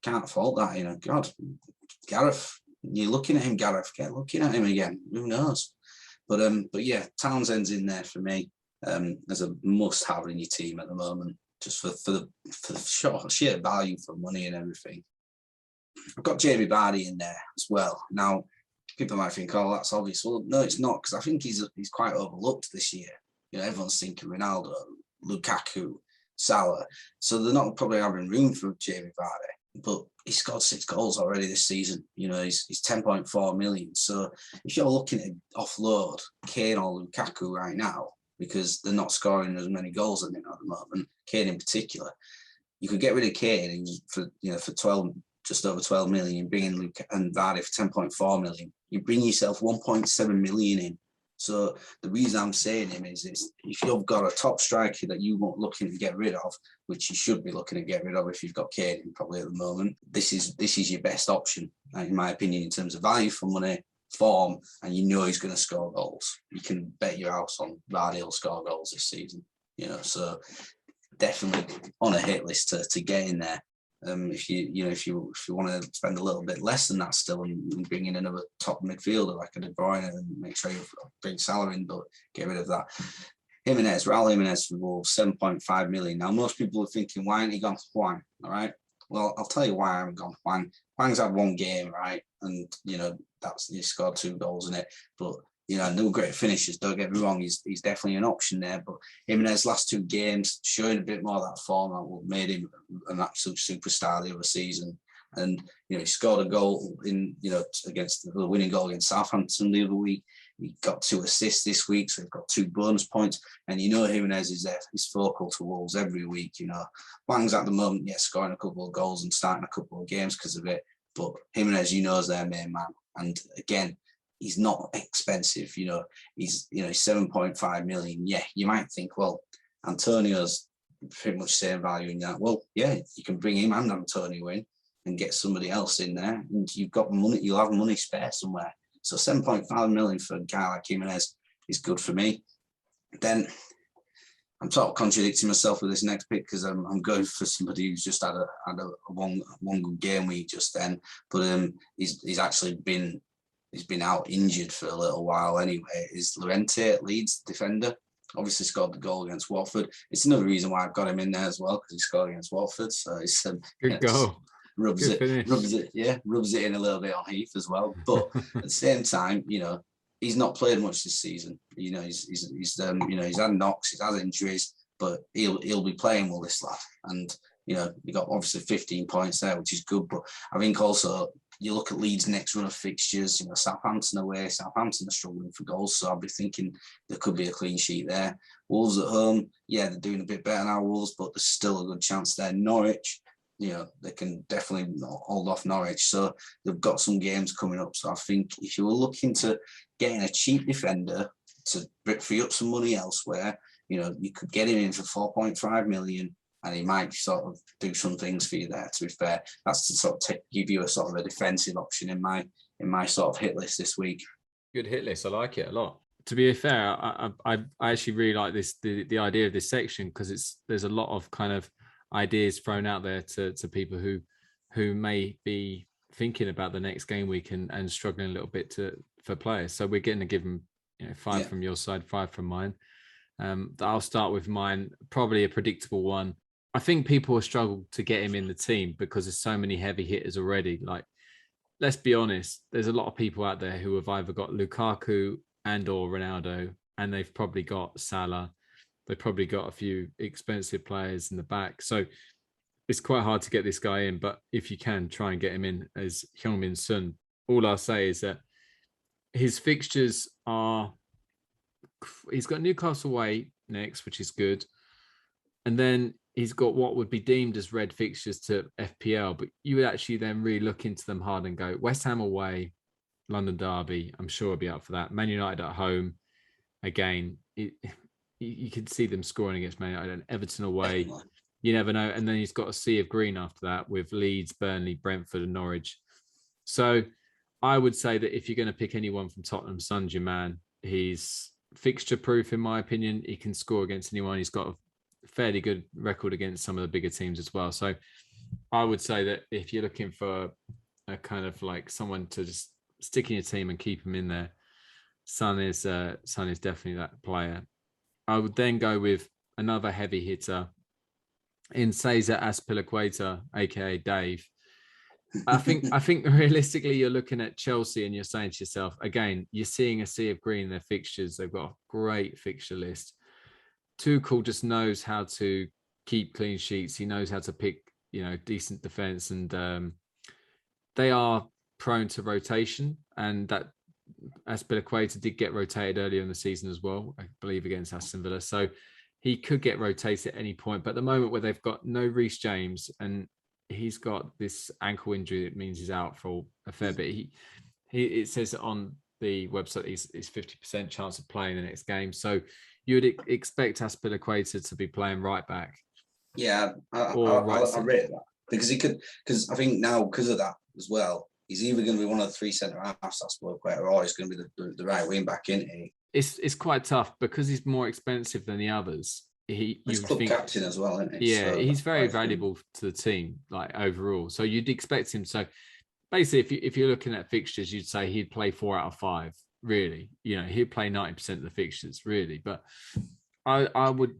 can't fault that. God, Gareth, you're looking at him, Gareth. Get looking at him again. Who knows? But yeah, Townsend's in there for me as a must-have in your team at the moment, just for the sheer value for money and everything. I've got Jamie Vardy in there as well. Now, people might think, "Oh, that's obvious." Well, no, it's not, because I think he's quite overlooked this year. Everyone's thinking Ronaldo, Lukaku, Salah, so they're not probably having room for Jamie Vardy. But he scored 6 goals already this season. He's 10.4 million. So if you're looking to offload Kane or Lukaku right now, because they're not scoring as many goals at the moment, Kane in particular, you could get rid of Kane for 12, just over 12 million, bring in Luke and Vardy for 10.4 million. You bring yourself 1.7 million in. So the reason I'm saying him is if you've got a top striker that you want looking to get rid of, which you should be looking to get rid of if you've got Kane probably at the moment, this is your best option, in my opinion, in terms of value for money, form, and he's going to score goals. You can bet your house on Vardy will score goals this season. So definitely on a hit list to get in there. If you want to spend a little bit less than that still and bring in another top midfielder like a De Bruyne and make sure you bring Salah in, but get rid of that. Raul Jimenez for Wolves, 7.5 million. Now, most people are thinking, why ain't he gone for Hwang? All right. Well, I'll tell you why I haven't gone for Hwang. Hwang's had 1 game, right? And, he scored 2 goals in it. But, no great finishes, don't get me wrong. He's definitely an option there. But Jimenez last 2 games, showing a bit more of that form that made him an absolute superstar the other season. And, he scored a goal against the winning goal against Southampton the other week. He got 2 assists this week, so he's got 2 bonus points. And Jimenez is there. He's focal to Wolves every week. Hwang's at the moment, scoring a couple of goals and starting a couple of games because of it. But Jimenez, is their main man. And again, he's not expensive. He's 7.5 million. Yeah, you might think, well, Antonio's pretty much same value in that. Well, yeah, you can bring him and Antonio in and get somebody else in there, and you've got money. You'll have money spare somewhere. So 7.5 million for a guy like Jimenez is good for me. Then I'm sort of contradicting myself with this next pick because I'm going for somebody who's just had a one good game week just then, but he's actually been out injured for a little while anyway. Is Llorente, Leeds defender, obviously scored the goal against Watford. It's another reason why I've got him in there as well, because he scored against Watford. So it's good goal. Rubs it in a little bit on Heath as well. But at the same time, he's not played much this season. You know, he's had knocks, he's had injuries, but he'll be playing, will this lad? And you know, you got obviously 15 points there, which is good. But I think also you look at Leeds' next run of fixtures. You know, Southampton away. Southampton are struggling for goals, so I'll be thinking there could be a clean sheet there. Wolves at home, yeah, they're doing a bit better now, Wolves, but there's still a good chance there. Norwich, you know, they can definitely hold off Norwich. So they've got some games coming up. So I think if you were looking to get in a cheap defender to free up some money elsewhere, you know, you could get him in for 4.5 million. And he might sort of do some things for you there. To be fair, that's to sort of give you a sort of a defensive option in my sort of hit list this week. Good hit list. I like it a lot. To be fair, I actually really like this the idea of this section, because there's a lot of kind of ideas thrown out there to people who may be thinking about the next game week and struggling a little bit for players. So we're getting to give them, you know, 5 from your side, 5 from mine. I'll start with mine. Probably a predictable one. I think people will struggle to get him in the team because there's so many heavy hitters already. Like, let's be honest, there's a lot of people out there who have either got Lukaku and or Ronaldo, and they've probably got Salah. They've probably got a few expensive players in the back. So it's quite hard to get this guy in, but if you can, try and get him in as Heung-min Son. All I'll say is that his fixtures are, he's got Newcastle away next, which is good. And then he's got what would be deemed as red fixtures to FPL, but you would actually then really look into them hard and go, West Ham away, London Derby, I'm sure I'll be up for that. Man United at home, again, you could see them scoring against Man United. And Everton away, you never know. And then he's got a sea of green after that with Leeds, Burnley, Brentford and Norwich. So I would say that if you're going to pick anyone from Tottenham, Son's your man. He's fixture proof, in my opinion. He can score against anyone. He's got a fairly good record against some of the bigger teams as well. So I would say that if you're looking for a kind of like someone to just stick in your team and keep him in there, Son is definitely that player. I would then go with another heavy hitter in Cesar Azpilicueta, aka Dave. I think realistically you're looking at Chelsea and you're saying to yourself, again, you're seeing a sea of green in their fixtures. They've got a great fixture list. Tuchel just knows how to keep clean sheets. He knows how to pick, you know, decent defense, and they are prone to rotation. And that Azpilicueta did get rotated earlier in the season as well, I believe, against Aston Villa. So he could get rotated at any point. But at the moment where they've got no Reece James and he's got this ankle injury that means he's out for a fair bit. It says on the website he's 50% chance of playing the next game. So you would expect Azpilicueta to be playing right back. Yeah, I rate that because he could. Because I think now because of that as well, he's either going to be one of the 3 centre halves, Azpilicueta, or he's going to be the right wing back, isn't he? It's quite tough because he's more expensive than the others. He's club captain as well, isn't he? Yeah, so he's very valuable to the team, like overall. So you'd expect him. So basically, if you're looking at fixtures, you'd say he'd play 4 out of 5. Really, you know, he'd play 90% of the fixtures, really. But I would.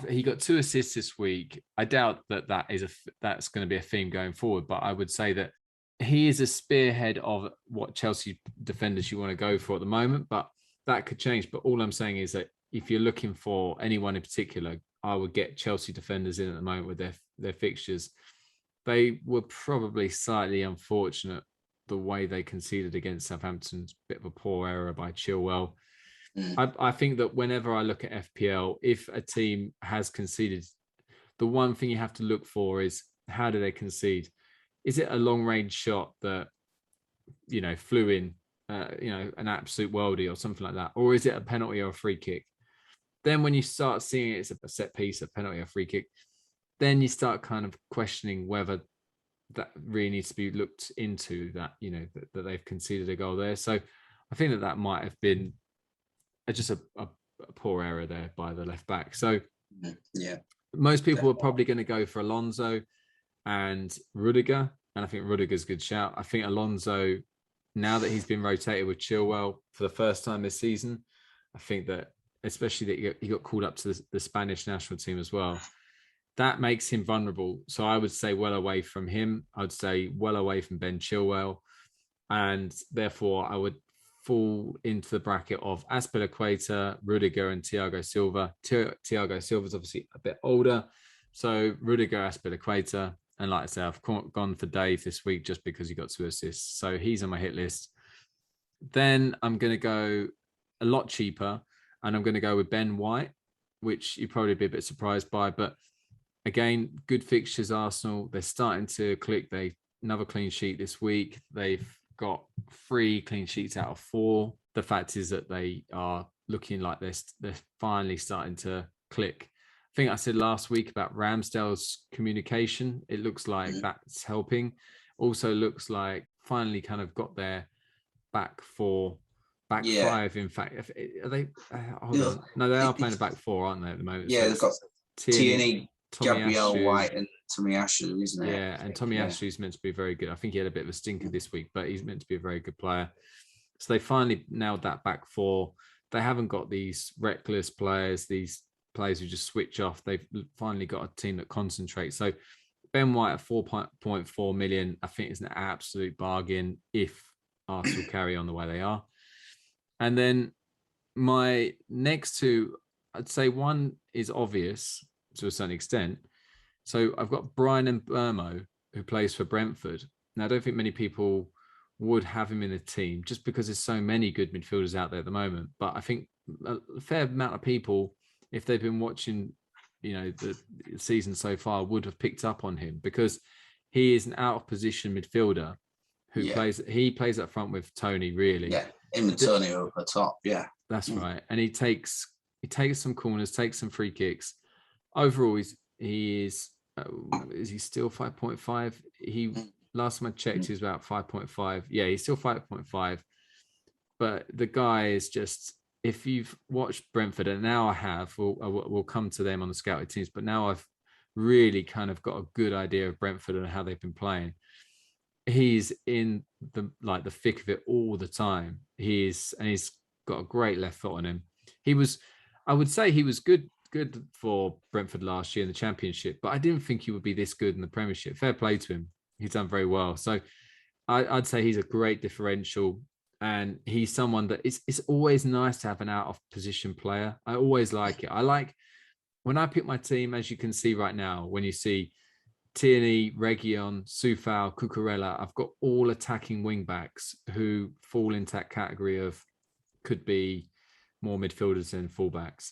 He got 2 assists this week. I doubt that's going to be a theme going forward. But I would say that he is a spearhead of what Chelsea defenders you want to go for at the moment. But that could change. But all I'm saying is that if you're looking for anyone in particular, I would get Chelsea defenders in at the moment with their fixtures. They were probably slightly unfortunate the way they conceded against Southampton's bit of a poor error by Chilwell. I think that whenever I look at FPL, if a team has conceded, the one thing you have to look for is how do they concede? Is it a long range shot that, you know, flew in, you know, an absolute worldie or something like that? Or is it a penalty or a free kick? Then when you start seeing it's a set piece, a penalty or free kick, then you start kind of questioning whether that really needs to be looked into, that, you know, that they've conceded a goal there. So I think that might have been just a poor error there by the left back. So yeah, most people are probably going to go for Alonso and Rudiger. And I think Rudiger's a good shout. I think Alonso, now that he's been rotated with Chilwell for the first time this season, I think that especially that he got called up to the Spanish national team as well, that makes him vulnerable. So I would say well away from him. I'd say well away from Ben Chilwell. And therefore I would fall into the bracket of Azpilicueta, Rudiger, and Thiago Silva. Thiago Silva's obviously a bit older, so Rudiger, Azpilicueta, and like I said, I've gone for Dave this week just because he got 2 assists, so he's on my hit list. Then I'm going to go a lot cheaper, and I'm going to go with Ben White, which you'd probably be a bit surprised by, but again, good fixtures. Arsenal, they're starting to click. Another clean sheet this week. They've got 3 clean sheets out of 4. The fact is that they are looking like they're finally starting to click. I think I said last week about Ramsdale's communication. It looks like that's helping. Also looks like finally kind of got their back 5. In fact, are they? Hold on. No, they are playing a back 4, aren't they, at the moment? Yeah, so they've got Tierney, Gabriel White, and Tomiyasu, isn't it? Yeah, and Tomiyasu is meant to be very good. I think he had a bit of a stinker this week, but he's meant to be a very good player. So they finally nailed that back 4. They haven't got these reckless players, these players who just switch off. They've finally got a team that concentrates. So Ben White at 4.4 million, I think is an absolute bargain if Arsenal carry on the way they are. And then my next 2, I'd say one is obvious to a certain extent. So I've got Brian Mbeumo, who plays for Brentford. Now, I don't think many people would have him in a team just because there's so many good midfielders out there at the moment. But I think a fair amount of people, if they've been watching, the season so far, would have picked up on him because he is an out of position midfielder who plays up front with Tony, really. Yeah, him and Tony over the top. Yeah, that's right. And he takes some corners, takes some free kicks. Overall, he is he still 5.5? Last time I checked, he was about 5.5. Yeah, he's still 5.5. But the guy is just, if you've watched Brentford, and now I have, we'll come to them on the scouted teams, but now I've really kind of got a good idea of Brentford and how they've been playing. He's in the thick of it all the time. He's got a great left foot on him. I would say he was good for Brentford last year in the Championship, but I didn't think he would be this good in the Premiership. Fair play to him. He's done very well. So I'd say he's a great differential, and he's someone that it's always nice to have an out of position player. I always like it. I like when I pick my team, as you can see right now, when you see Tierney, Reguilon, Soufal, Cucurella, I've got all attacking wing backs who fall into that category of could be more midfielders than fullbacks.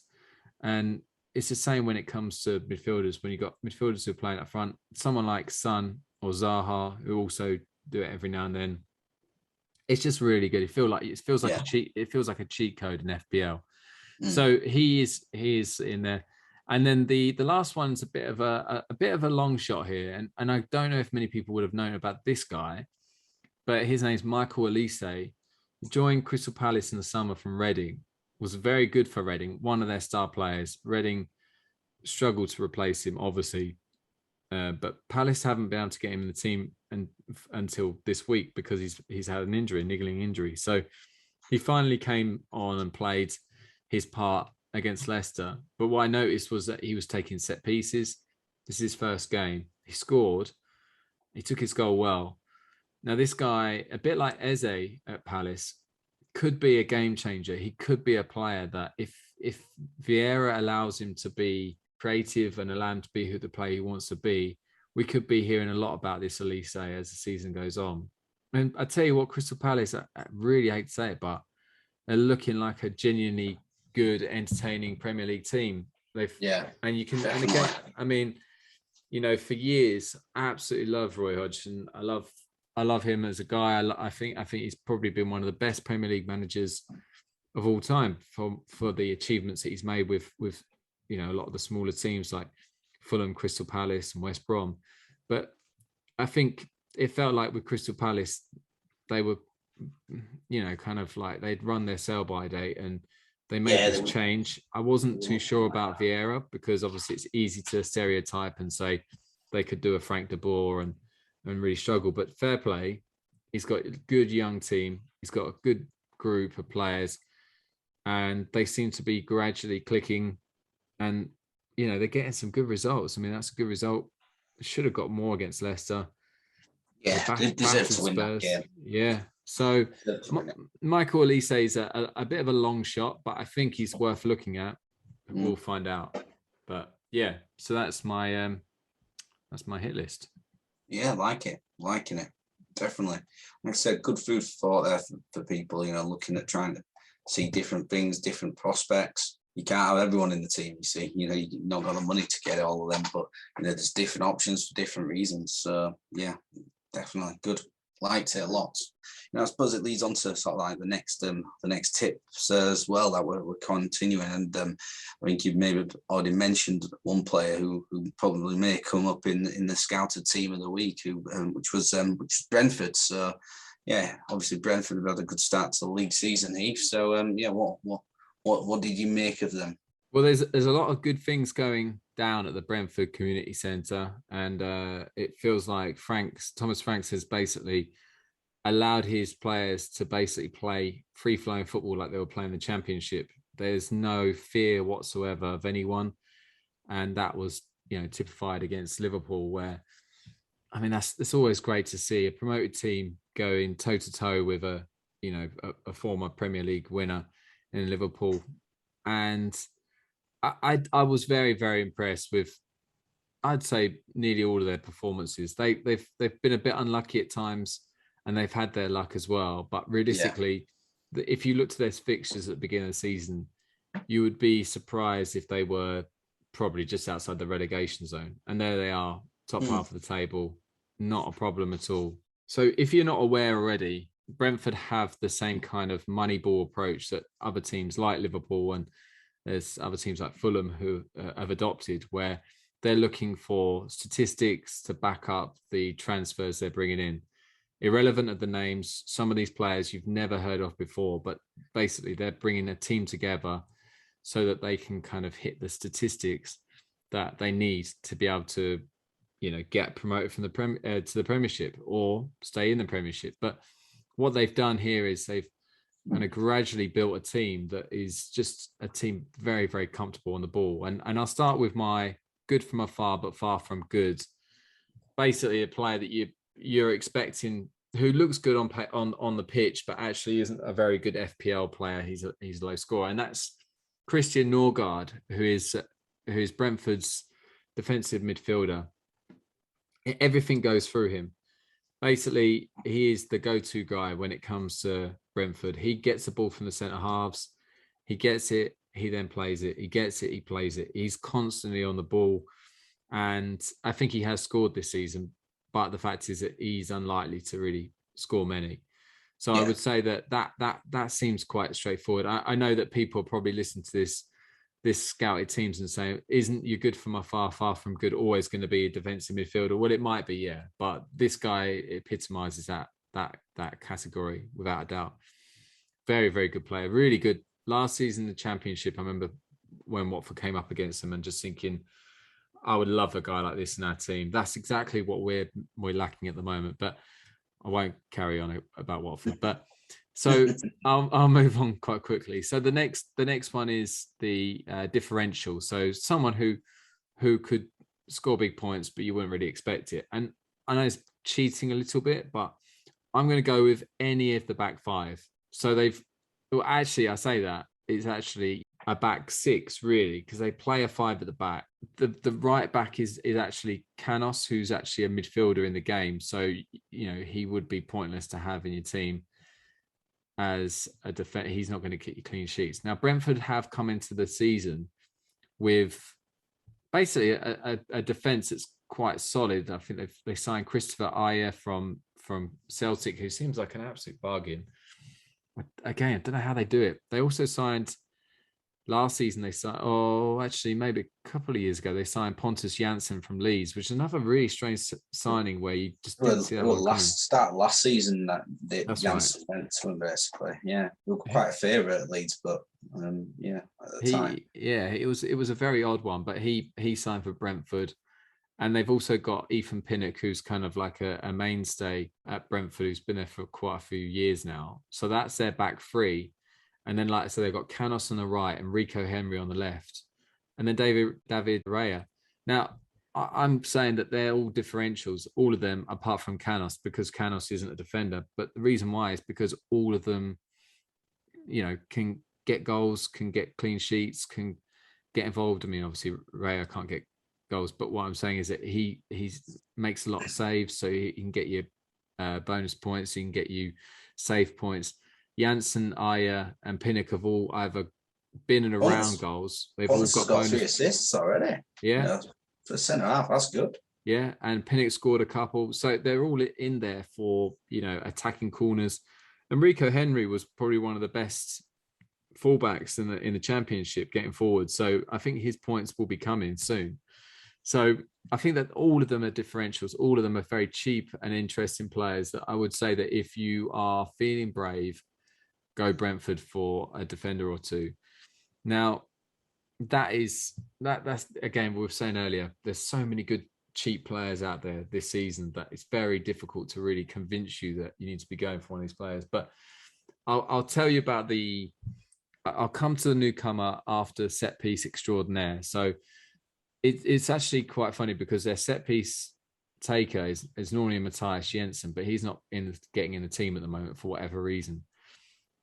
And it's the same when it comes to midfielders. When you've got midfielders who are playing up front, someone like Son or Zaha, who also do it every now and then, it's just really good. It feels like a cheat code in FPL. So he is in there. And then the last one's a bit of a long shot here, and I don't know if many people would have known about this guy, but his name's Michael Elise. He joined Crystal Palace in the summer from Reading. Was very good for Reading, one of their star players. Reading struggled to replace him, obviously, but Palace haven't been able to get him in the team until this week because he's had an injury, a niggling injury. So he finally came on and played his part against Leicester. But what I noticed was that he was taking set pieces. This is his first game. He scored. He took his goal well. Now, this guy, a bit like Eze at Palace, could be a game changer. He could be a player that if Vieira allows him to be creative and allow him to be who the player he wants to be, we could be hearing a lot about this Elise as the season goes on. And I tell you what, Crystal Palace, I really hate to say it, but they're looking like a genuinely good, entertaining Premier League team. And you can, and again, I mean, for years, I absolutely love Roy Hodgson. I love him as a guy. I think he's probably been one of the best Premier League managers of all time for the achievements that he's made with a lot of the smaller teams like Fulham, Crystal Palace, and West Brom. But I think it felt like with Crystal Palace, they were, kind of like they'd run their sell-by date and they made this change. I wasn't too sure about Vieira because obviously it's easy to stereotype and say they could do a Frank de Boer and really struggle. But fair play, he's got a good young team. He's got a good group of players, and they seem to be gradually clicking. And they're getting some good results. I mean, that's a good result. Should have got more against Leicester. Yeah, they deserve to win that game. Yeah. So Michael Elise is a bit of a long shot, but I think he's worth looking at. We'll find out. But yeah, so that's my hit list. Yeah, liking it, definitely. Like I said, good food for thought there for people. Looking at trying to see different things, different prospects. You can't have everyone in the team. You see, you've not got the money to get all of them, but there's different options for different reasons. So yeah, definitely good. Liked it a lot. I suppose it leads on to sort of like the next tips as well that we're continuing. And I think you've maybe already mentioned one player who probably may come up in the scouted team of the week, which was Brentford. So yeah, obviously Brentford have had a good start to the league season, Heath. So yeah, what did you make of them? Well, there's a lot of good things going down at the Brentford Community Centre, and it feels like Thomas Franks has basically allowed his players to basically play free-flowing football like they were playing the Championship. There's no fear whatsoever of anyone, and that was typified against Liverpool, where I mean it's always great to see a promoted team going toe-to-toe with a former Premier League winner in Liverpool. And I was very, very impressed with, I'd say, nearly all of their performances. They've been a bit unlucky at times, and they've had their luck as well. But realistically, if you look to their fixtures at the beginning of the season, you would be surprised if they were probably just outside the relegation zone. And there they are, top half of the table, not a problem at all. So if you're not aware already, Brentford have the same kind of money ball approach that other teams like Liverpool and there's other teams like Fulham who have adopted, where they're looking for statistics to back up the transfers they're bringing in. Irrelevant of the names, some of these players you've never heard of before, but basically they're bringing a team together so that they can kind of hit the statistics that they need to be able to, get promoted from the to the Premiership or stay in the Premiership. But what they've done here is they've kind of gradually built a team that is just a team very, very comfortable on the ball. And I'll start with my good from afar, but far from good. Basically, a player that you're expecting who looks good on the pitch, but actually isn't a very good FPL player. He's a low scorer, and that's Christian Norgard, who is Brentford's defensive midfielder. Everything goes through him. Basically, he is the go-to guy when it comes to Brentford. He gets the ball from the centre halves. He gets it. He then plays it. He gets it. He plays it. He's constantly on the ball. And I think he has scored this season. But the fact is that he's unlikely to really score many. So I would say that seems quite straightforward. I know that people probably listen to this scouted teams and say, isn't you good from afar, far from good always going to be a defensive midfielder? Well, it might be, yeah. But this guy epitomizes that category without a doubt. Very, very good player. Really good. Last season, the Championship, I remember when Watford came up against them and just thinking, I would love a guy like this in our team. That's exactly what we're lacking at the moment. But I won't carry on about Watford. But so I'll move on quite quickly. So the next one is the differential. So someone who could score big points, but you wouldn't really expect it. And I know it's cheating a little bit, but I'm going to go with any of the back five. So I say that it's actually a back six, really, because they play a five at the back. The right back is actually Canos, who's actually a midfielder in the game. So, he would be pointless to have in your team as a defense. He's not going to keep you clean sheets. Now, Brentford have come into the season with basically a defense that's quite solid. I think they signed Christopher Ayer from Celtic, who seems like an absolute bargain. Again, I don't know how they do it. They also signed last season. They signed, actually, maybe a couple of years ago, they signed Pontus Jansson from Leeds, which is another really strange signing where you just didn't see that one coming. Last season that Jansson went to him, basically. Yeah, we were quite a favourite at Leeds, but at the time. Yeah, it was a very odd one, but he signed for Brentford. And they've also got Ethan Pinnock, who's kind of like a mainstay at Brentford, who's been there for quite a few years now. So that's their back three. And then, like I said, they've got Canos on the right and Rico Henry on the left. And then David Raya. Now, I'm saying that they're all differentials, all of them, apart from Canos, because Canos isn't a defender. But the reason why is because all of them, can get goals, can get clean sheets, can get involved. I mean, obviously, Raya can't get goals, but what I'm saying is that he makes a lot of saves, so he can get you bonus points, he can get you save points. Janssen, Aya, and Pinnock have all either been and around goals. They've all got bonus. 3 assists already. Yeah. For centre half, that's good. Yeah, and Pinnock scored a couple. So they're all in there for, attacking corners. And Rico Henry was probably one of the best fullbacks in the championship getting forward. So I think his points will be coming soon. So I think that all of them are differentials. All of them are very cheap and interesting players that I would say that if you are feeling brave, go Brentford for a defender or two. Now, that's again, we were saying earlier, there's so many good cheap players out there this season that it's very difficult to really convince you that you need to be going for one of these players. But I'll tell you about I'll come to the newcomer after set piece extraordinaire. So it's actually quite funny because their set piece taker is normally Matthias Jensen, but he's not getting in the team at the moment for whatever reason.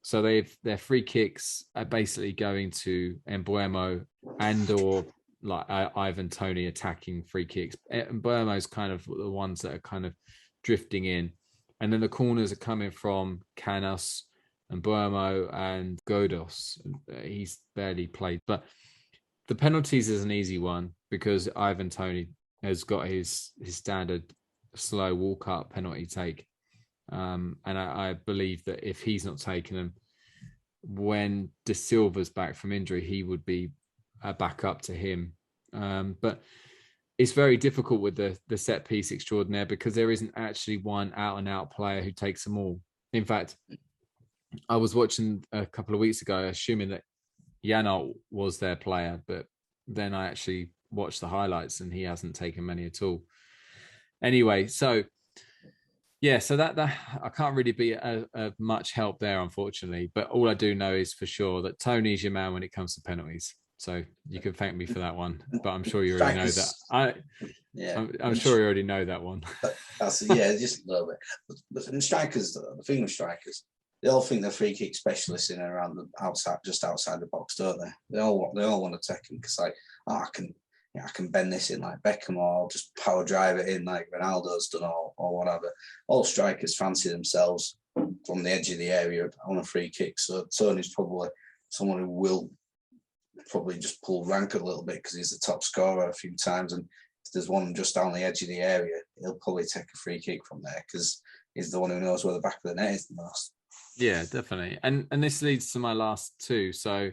So their free kicks are basically going to Mbuemo and or like Ivan Toney attacking free kicks. Mbuemo's kind of the ones that are kind of drifting in. And then the corners are coming from Canos and Mbuemo and Godos. He's barely played. But the penalties is an easy one because Ivan Toney has got his standard slow walk-up penalty take. And I believe that if he's not taking them, when De Silva's back from injury, he would be a backup to him. But it's very difficult with the set piece extraordinaire because there isn't actually one out-and-out player who takes them all. In fact, I was watching a couple of weeks ago, assuming that Janot was their player, but then I actually watched the highlights and he hasn't taken many at all. Anyway, so that I can't really be a much help there, unfortunately. But all I do know is for sure that Tony's your man when it comes to penalties. So you can thank me for that one. But I'm sure you already know that. I'm sure you already know that one. Just a little bit. But strikers, the thing with strikers, they all think they're free kick specialists in and around just outside the box, don't they? They all want to take them because I can bend this in like Beckham, or I'll just power drive it in like Ronaldo's done, or whatever. All strikers fancy themselves from the edge of the area on a free kick. So Tony's probably someone who will probably just pull rank a little bit because he's the top scorer a few times. And if there's one just down the edge of the area, he'll probably take a free kick from there because he's the one who knows where the back of the net is the most. Yeah, definitely. And this leads to my last two. So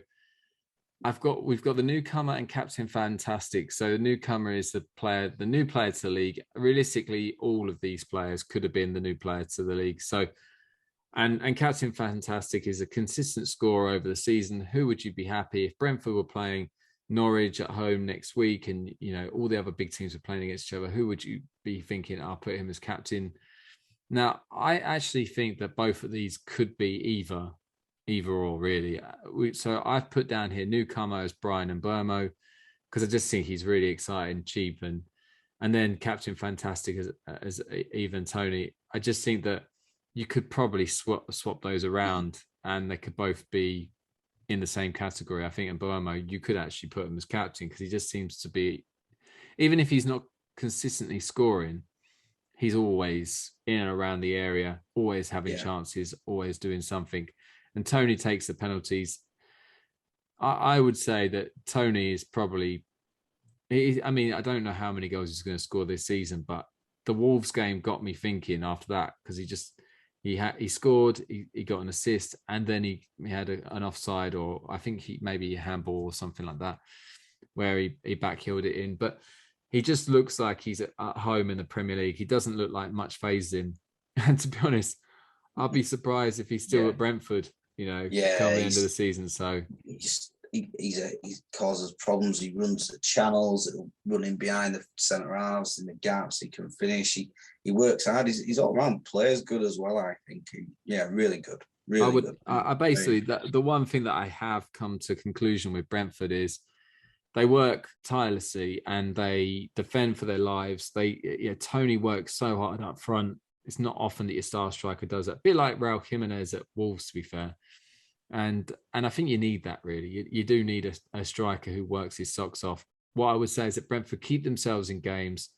we've got the newcomer and Captain Fantastic. So the newcomer is the new player to the league. Realistically, all of these players could have been the new player to the league. So, and Captain Fantastic is a consistent scorer over the season. Who would you be happy if Brentford were playing Norwich at home next week and, all the other big teams are playing against each other? Who would you be thinking, I'll put him as captain? Now, I actually think that both of these could be either or, really. So I've put down here newcomer as Brian Mbuemo because I just think he's really exciting, cheap, and then Captain Fantastic as Ivan Toney. I just think that you could probably swap those around and they could both be in the same category. I think Mbuemo, you could actually put him as captain because he just seems to be, even if he's not consistently scoring, he's always in and around the area, always having chances, always doing something. And Toney takes the penalties. I would say that Toney is probably, I don't know how many goals he's going to score this season, but the Wolves game got me thinking after that because he scored, he got an assist, and then he had an offside, or I think maybe a handball or something like that, where he backheeled it in. But he just looks like he's at home in the Premier League. He doesn't look like much phased in. And to be honest, I'll be surprised if he's still at Brentford, come the end of the season. So he causes problems. He runs the channels, running behind the centre halves in the gaps. He can finish. He works hard. He's all round plays good as well. I think. Really good. Really good. I basically the one thing that I have come to conclusion with Brentford is they work tirelessly and they defend for their lives. Tony works so hard up front. It's not often that your star striker does that. A bit like Raul Jimenez at Wolves, to be fair. And I think you need that, really. You do need a striker who works his socks off. What I would say is that Brentford keep themselves in games,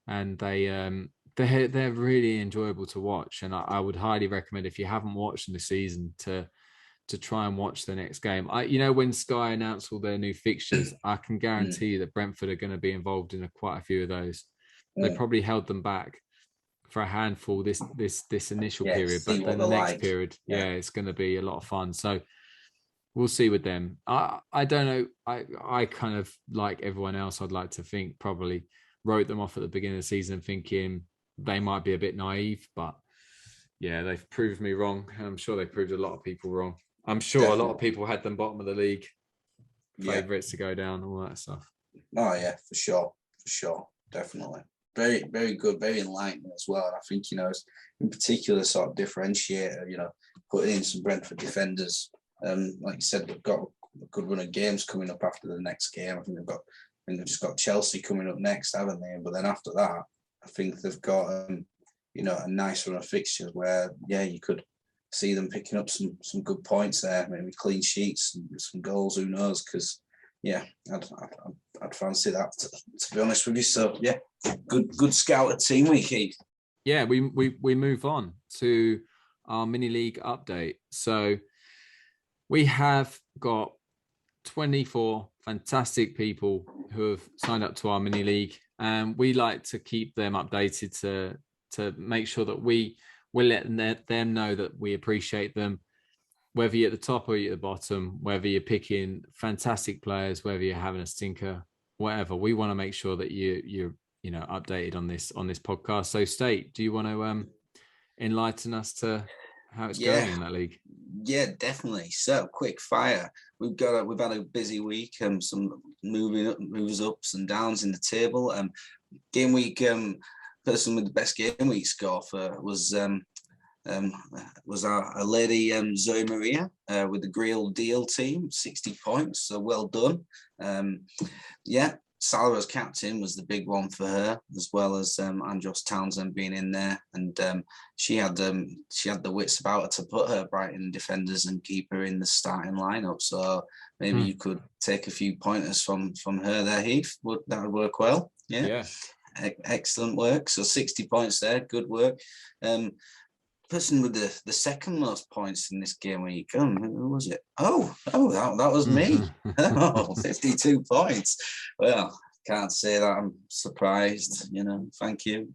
and they're really enjoyable to watch. And I would highly recommend, if you haven't watched them this season, to try and watch the next game. When Sky announce all their new fixtures, I can guarantee you that Brentford are going to be involved in quite a few of those. They probably held them back for a handful this initial period, but then the next period, it's going to be a lot of fun. So we'll see with them. I don't know. I kind of, like everyone else, I'd like to think, probably wrote them off at the beginning of the season thinking they might be a bit naive, but yeah, they've proved me wrong. And I'm sure they proved a lot of people wrong. I'm sure Definitely. A lot of people had them bottom of the league, favourites to go down, all that stuff. Oh yeah, for sure, definitely. Very, very good, very enlightening as well. And I think, in particular, sort of differentiator, putting in some Brentford defenders. Like you said, they've got a good run of games coming up after the next game. I think they've just got Chelsea coming up next, haven't they? But then after that, I think they've got, a nice run of fixtures where, you could see them picking up some good points there, maybe clean sheets, and some goals, who knows? Because, I'd fancy that, to be honest with you. So, good scouted team week, Heath. Yeah, we move on to our mini league update. So we have got 24 fantastic people who have signed up to our mini league, and we like to keep them updated to make sure that we'll let them know that we appreciate them, whether you're at the top or you're at the bottom, whether you're picking fantastic players, whether you're having a stinker, whatever. We want to make sure that you're updated on this podcast. So, State, do you want to enlighten us to how it's going in that league? Yeah, definitely. So, quick fire. We've had a busy week. Some moves ups and downs in the table. Game week. Person with the best game week score was our lady Zoe Maria with the Grill Deal team, 60 points. So well done. Salah as captain was the big one for her, as well as Andros Townsend being in there, and she had the wits about her to put her Brighton defenders and keep her in the starting lineup. So maybe you could take a few pointers from her there, Heath. That would work well. Yeah. Excellent work. So 60 points there. Good work. Person with the second most points in this game week. Who was it? That was me. 52 points. Well, can't say that I'm surprised. Thank you.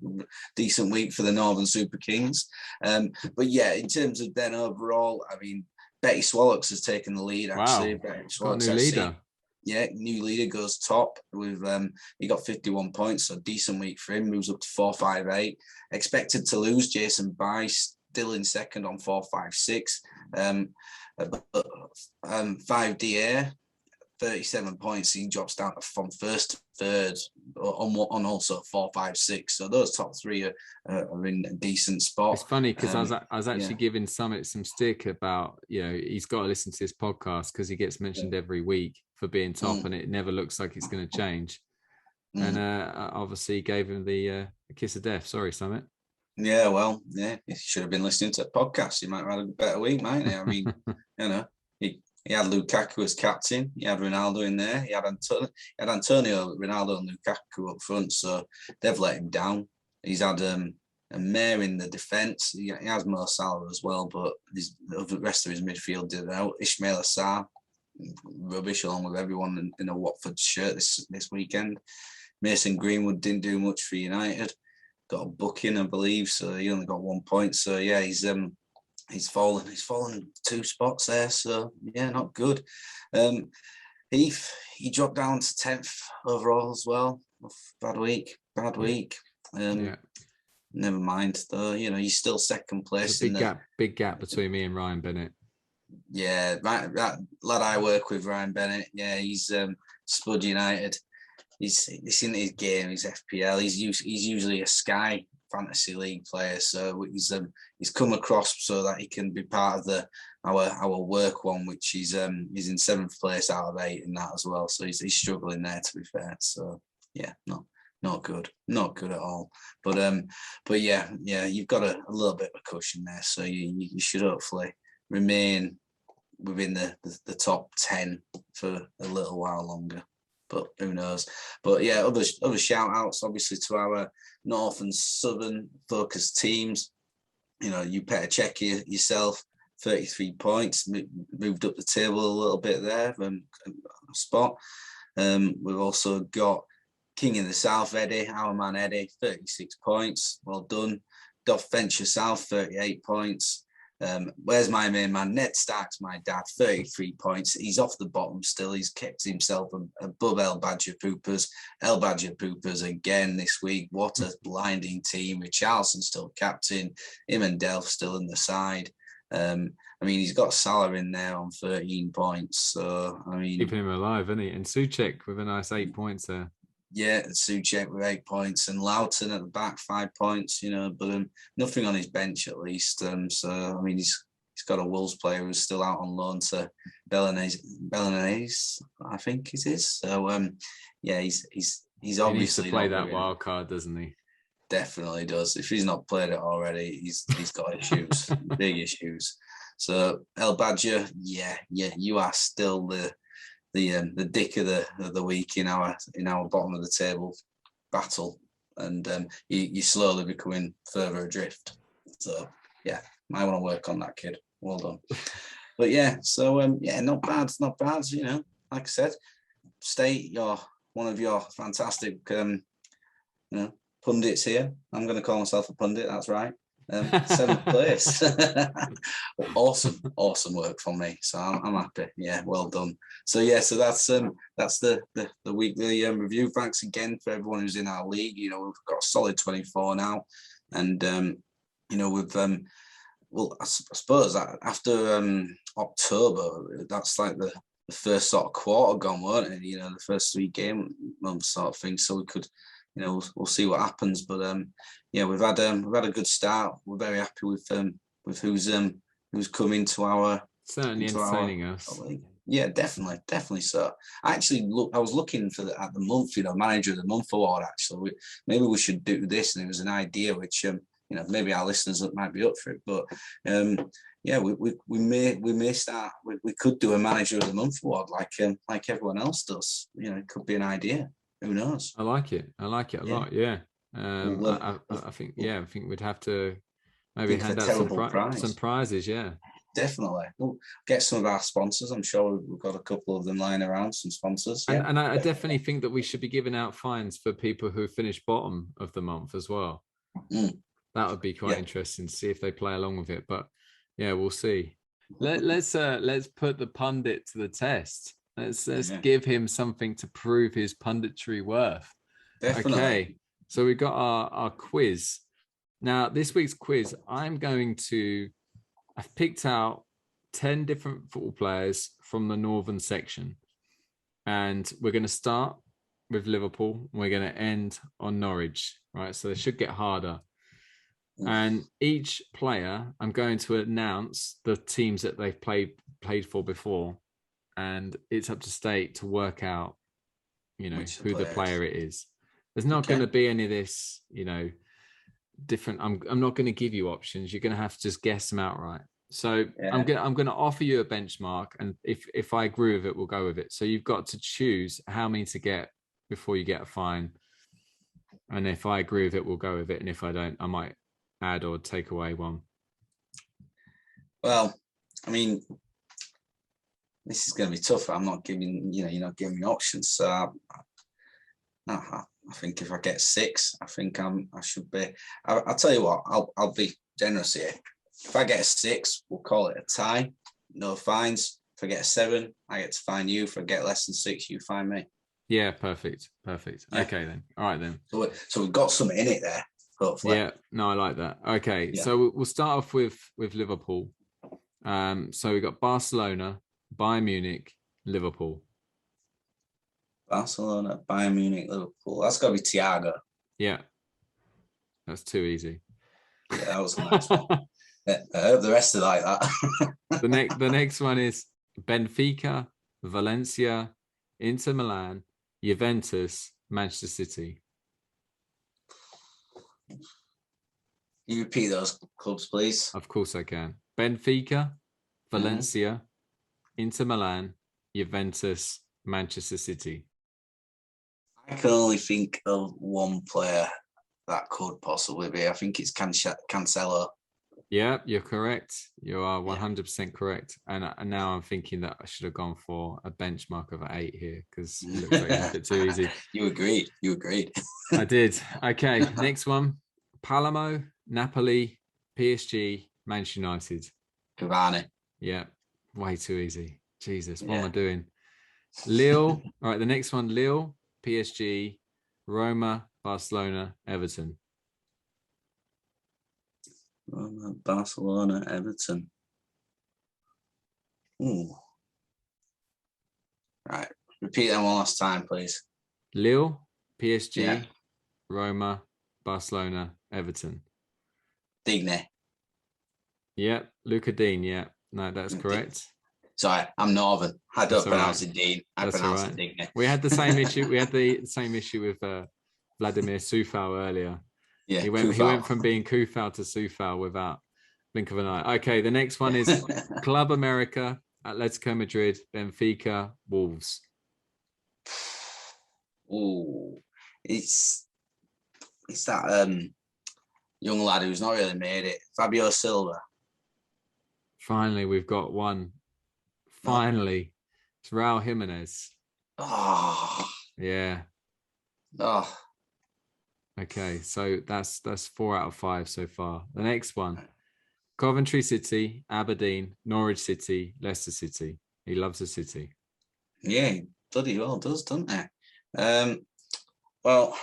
Decent week for the Northern Super Kings. But yeah, in terms of then overall, I mean, Betty Swallows has taken the lead. Actually, wow. Betty Swallows, got a new leader. New leader goes top with he got 51 points, so decent week for him. Moves up to 458. Expected to lose Jason Bice, still in second on 456. 5DA, 37 points. He drops down from first to third on also 456. So those top three are in a decent spot. It's funny because I was actually giving Summit some stick about, he's got to listen to this podcast because he gets mentioned every week for being top, and it never looks like it's going to change. And obviously gave him the kiss of death. Sorry, Summit. Yeah, well, you should have been listening to the podcast. You might have had a better week, mightn't you? I mean, he had Lukaku as captain. He had Ronaldo in there. He had Antonio, Ronaldo, and Lukaku up front. So they've let him down. He's had a Mayor in the defence. He has Mo Salah as well, but the rest of his midfield did out. Ismail Assar, rubbish, along with everyone in a Watford shirt this weekend. Mason Greenwood didn't do much for United. Got a booking, I believe, so he only got 1 point. So yeah, he's fallen 2 spots there. So yeah, not good. Heath, he dropped down to 10th overall as well. Bad week. Never mind though. He's still second place. Big gap between me and Ryan Bennett. Yeah, that lad I work with, Ryan Bennett. Yeah, he's Spud United. He's in his game. He's FPL. He's usually a Sky fantasy league player, so he's come across so that he can be part of our work one, which he's in 7th place out of 8 in that as well. So he's struggling there, to be fair. So yeah, not good at all. But yeah, you've got a little bit of a cushion there, so you should hopefully remain within the top 10 for a little while longer. But who knows? But yeah, other shout outs obviously to our North and Southern focused teams. You better check yourself. 33 points, moved up the table a little bit there, spot. We've also got King in the South, Eddie, our man Eddie, 36 points. Well done. Doff Venture South, 38 points. Where's my main man? Ned Starks, my dad, 33 points. He's off the bottom still. He's kept himself above El Badger Poopers. El Badger Poopers again this week. What a blinding team. Richarlison still captain. Him and Delph still in the side. He's got Salah in there on 13 points. So, keeping him alive, isn't he? And Souček with a nice 8 points there. Yeah, Souček with 8 points, and Loughton at the back 5 points. But nothing on his bench at least. He's got a Wolves player who's still out on loan to Belenenses, I think it is. So he's obviously he needs to play that wild card, doesn't he? Definitely does. If he's not played it already, he's got issues, big issues. So El Badger, you are still the dick of the week in our bottom of the table battle, and you're slowly becoming further adrift. So yeah, I want to work on that, kid. Well done. But yeah, so not bad. Like I said, State, you're one of your fantastic pundits here. I'm going to call myself a pundit. That's right. 7th place. awesome work from me. So I'm happy. Yeah, well done. So that's the weekly review. Thanks again for everyone who's in our league. We've got a solid 24 now, and we've I suppose that after October, that's like the first sort of quarter gone, weren't it? The first 3 game months sort of thing. So we could. We'll see what happens, but we've had a good start. We're very happy with who's come into our certainly entertaining us. Yeah, definitely. So I was looking at the month, manager of the month award. Actually, maybe we should do this, and it was an idea which maybe our listeners might be up for it. But we may start. We could do a manager of the month award like everyone else does. It could be an idea. Who knows? I like it a lot. Yeah. I think we'd have to maybe hand out some prizes. Yeah, definitely. We'll get some of our sponsors. I'm sure we've got a couple of them lying around. Some sponsors. Yeah. And I definitely think that we should be giving out fines for people who finish bottom of the month as well. That would be quite interesting to see if they play along with it. But yeah, we'll see. Let's put the pundit to the test. Let's give him something to prove his punditry worth. Definitely. Okay, so we got our quiz. Now, this week's quiz, I've picked out 10 different football players from the northern section. And we're going to start with Liverpool. We're going to end on Norwich, right? So they should get harder. And each player, I'm going to announce the teams that they've played for before. And it's up to State to work out, who the player it is. There's not going to be any of this, different. I'm not going to give you options. You're going to have to just guess them outright. So I'm going to offer you a benchmark, and if I agree with it, we'll go with it. So you've got to choose how many to get before you get a fine. And if I agree with it, we'll go with it. And if I don't, I might add or take away one. Well, this is going to be tough. I'm not giving, you're not giving me options. So I think if I get 6, I think I should be. I'll tell you what. I'll be generous here. If I get a 6, we'll call it a tie. No fines. If I get a 7, I get to fine you. If I get less than 6, you fine me. Yeah, perfect. Yeah. Okay then. All right then. So we've got some in it there. Hopefully. Yeah. No, I like that. Okay, so we'll start off with Liverpool. So we got Barcelona, Bayern Munich, Liverpool. Barcelona, Bayern Munich, Liverpool. That's got to be Thiago. Yeah. That's too easy. Yeah, that was a nice one. I hope the rest are like that. The next one is Benfica, Valencia, Inter Milan, Juventus, Manchester City. You repeat those clubs, please. Of course I can. Benfica, Valencia, Inter Milan, Juventus, Manchester City. I can only think of one player that could possibly be. I think it's Cancelo. Yeah, you're correct. You are 100% correct. And now I'm thinking that I should have gone for a benchmark of 8 here because it looks like it's a bit too easy. You agreed. I did. Okay, next one. Palermo, Napoli, PSG, Manchester United. Cavani. Yeah, way too easy. Jesus, what am I doing? Lille. All right, the next one, Lille, PSG, Roma, Barcelona, Everton. Roma, Barcelona, Everton. Ooh. Right. Repeat them one last time, please. Lille, PSG, Roma, Barcelona, Everton. Digne. Yep, Luca Dean. Yeah, no, that's correct. Sorry, I'm Northern. I don't pronounce it Dean. I pronounce it Digne. We had the same issue. We had the same issue with Vladimir Sufal earlier. Yeah, he went from being Kufal to Sufal without blink of an eye. Okay, the next one is Club America, Atletico Madrid, Benfica, Wolves. Ooh, it's that young lad who's not really made it, Fabio Silva. Finally, we've got one. Finally, it's Raul Jimenez. Oh, yeah. Oh, okay. So that's 4 out of 5 so far. The next one: Coventry City, Aberdeen, Norwich City, Leicester City. He loves the city. Yeah, he bloody well does, doesn't he? Well,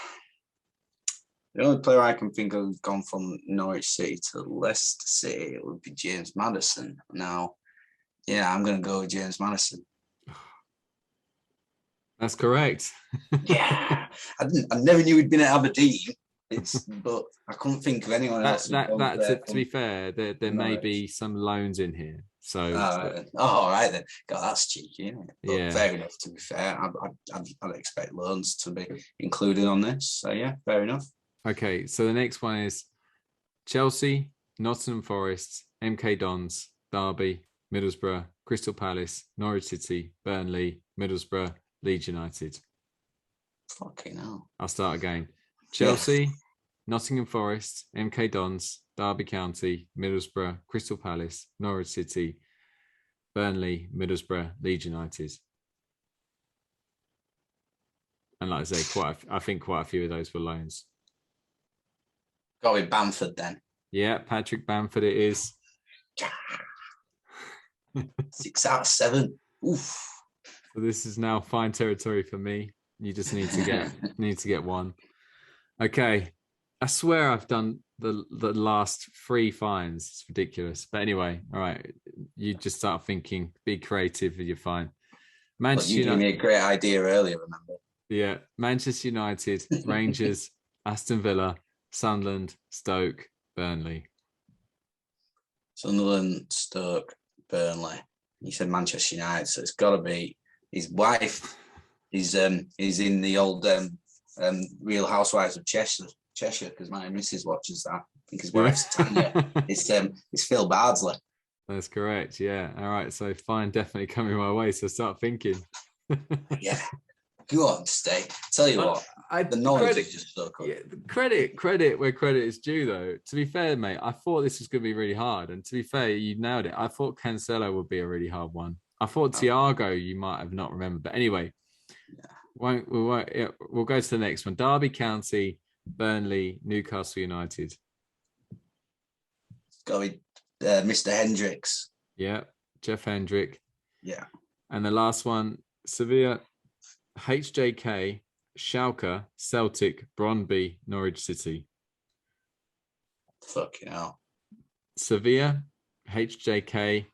the only player I can think of who's gone from Norwich City to Leicester City would be James Maddison. Now, yeah, I'm going to go with James Maddison. That's correct. Yeah, I never knew he'd been at Aberdeen. But I couldn't think of anyone else. To be fair, there may be some loans in here. So, all right then. God, that's cheeky, isn't it? But yeah, fair enough. To be fair, I'd expect loans to be included on this. So yeah, fair enough. Okay, so the next one is Chelsea, Nottingham Forest, MK Dons, Derby, Middlesbrough, Crystal Palace, Norwich City, Burnley, Middlesbrough, Leeds United. Fucking hell. I'll start again. Chelsea, Nottingham Forest, MK Dons, Derby County, Middlesbrough, Crystal Palace, Norwich City, Burnley, Middlesbrough, Leeds United. And like I say, I think quite a few of those were loans. Got with Bamford then. Yeah, Patrick Bamford it is. 6 out of 7. Oof. So this is now fine territory for me. You just need to get one. Okay. I swear I've done the last 3 fines. It's ridiculous. But anyway, all right. You just start thinking, be creative and you're fine. Manchester United. You gave me a great idea earlier, remember? Yeah. Manchester United, Rangers, Aston Villa, Sunderland, Stoke, Burnley. Sunderland, Stoke, Burnley. You said Manchester United, so it's got to be his wife. He's in the old Real Housewives of Cheshire, because my missus watches that. I think his wife's Tanya. It's Phil Bardsley. That's correct. Yeah. All right. So fine, definitely coming my way. So start thinking. Yeah. Go on, stay. Tell you what, the knowledge is just so cool. Yeah, credit where credit is due, though. To be fair, mate, I thought this was going to be really hard, and to be fair, you nailed it. I thought Cancelo would be a really hard one. I thought Thiago you might have not remembered, but anyway, we'll go to the next one. Derby County, Burnley, Newcastle United. It's got to be Mr. Hendricks. Yeah, Jeff Hendrick. Yeah, and the last one, Sevilla. HJK, Schalke, Celtic, Brøndby, Norwich City. Fucking hell. Sevilla, HJK,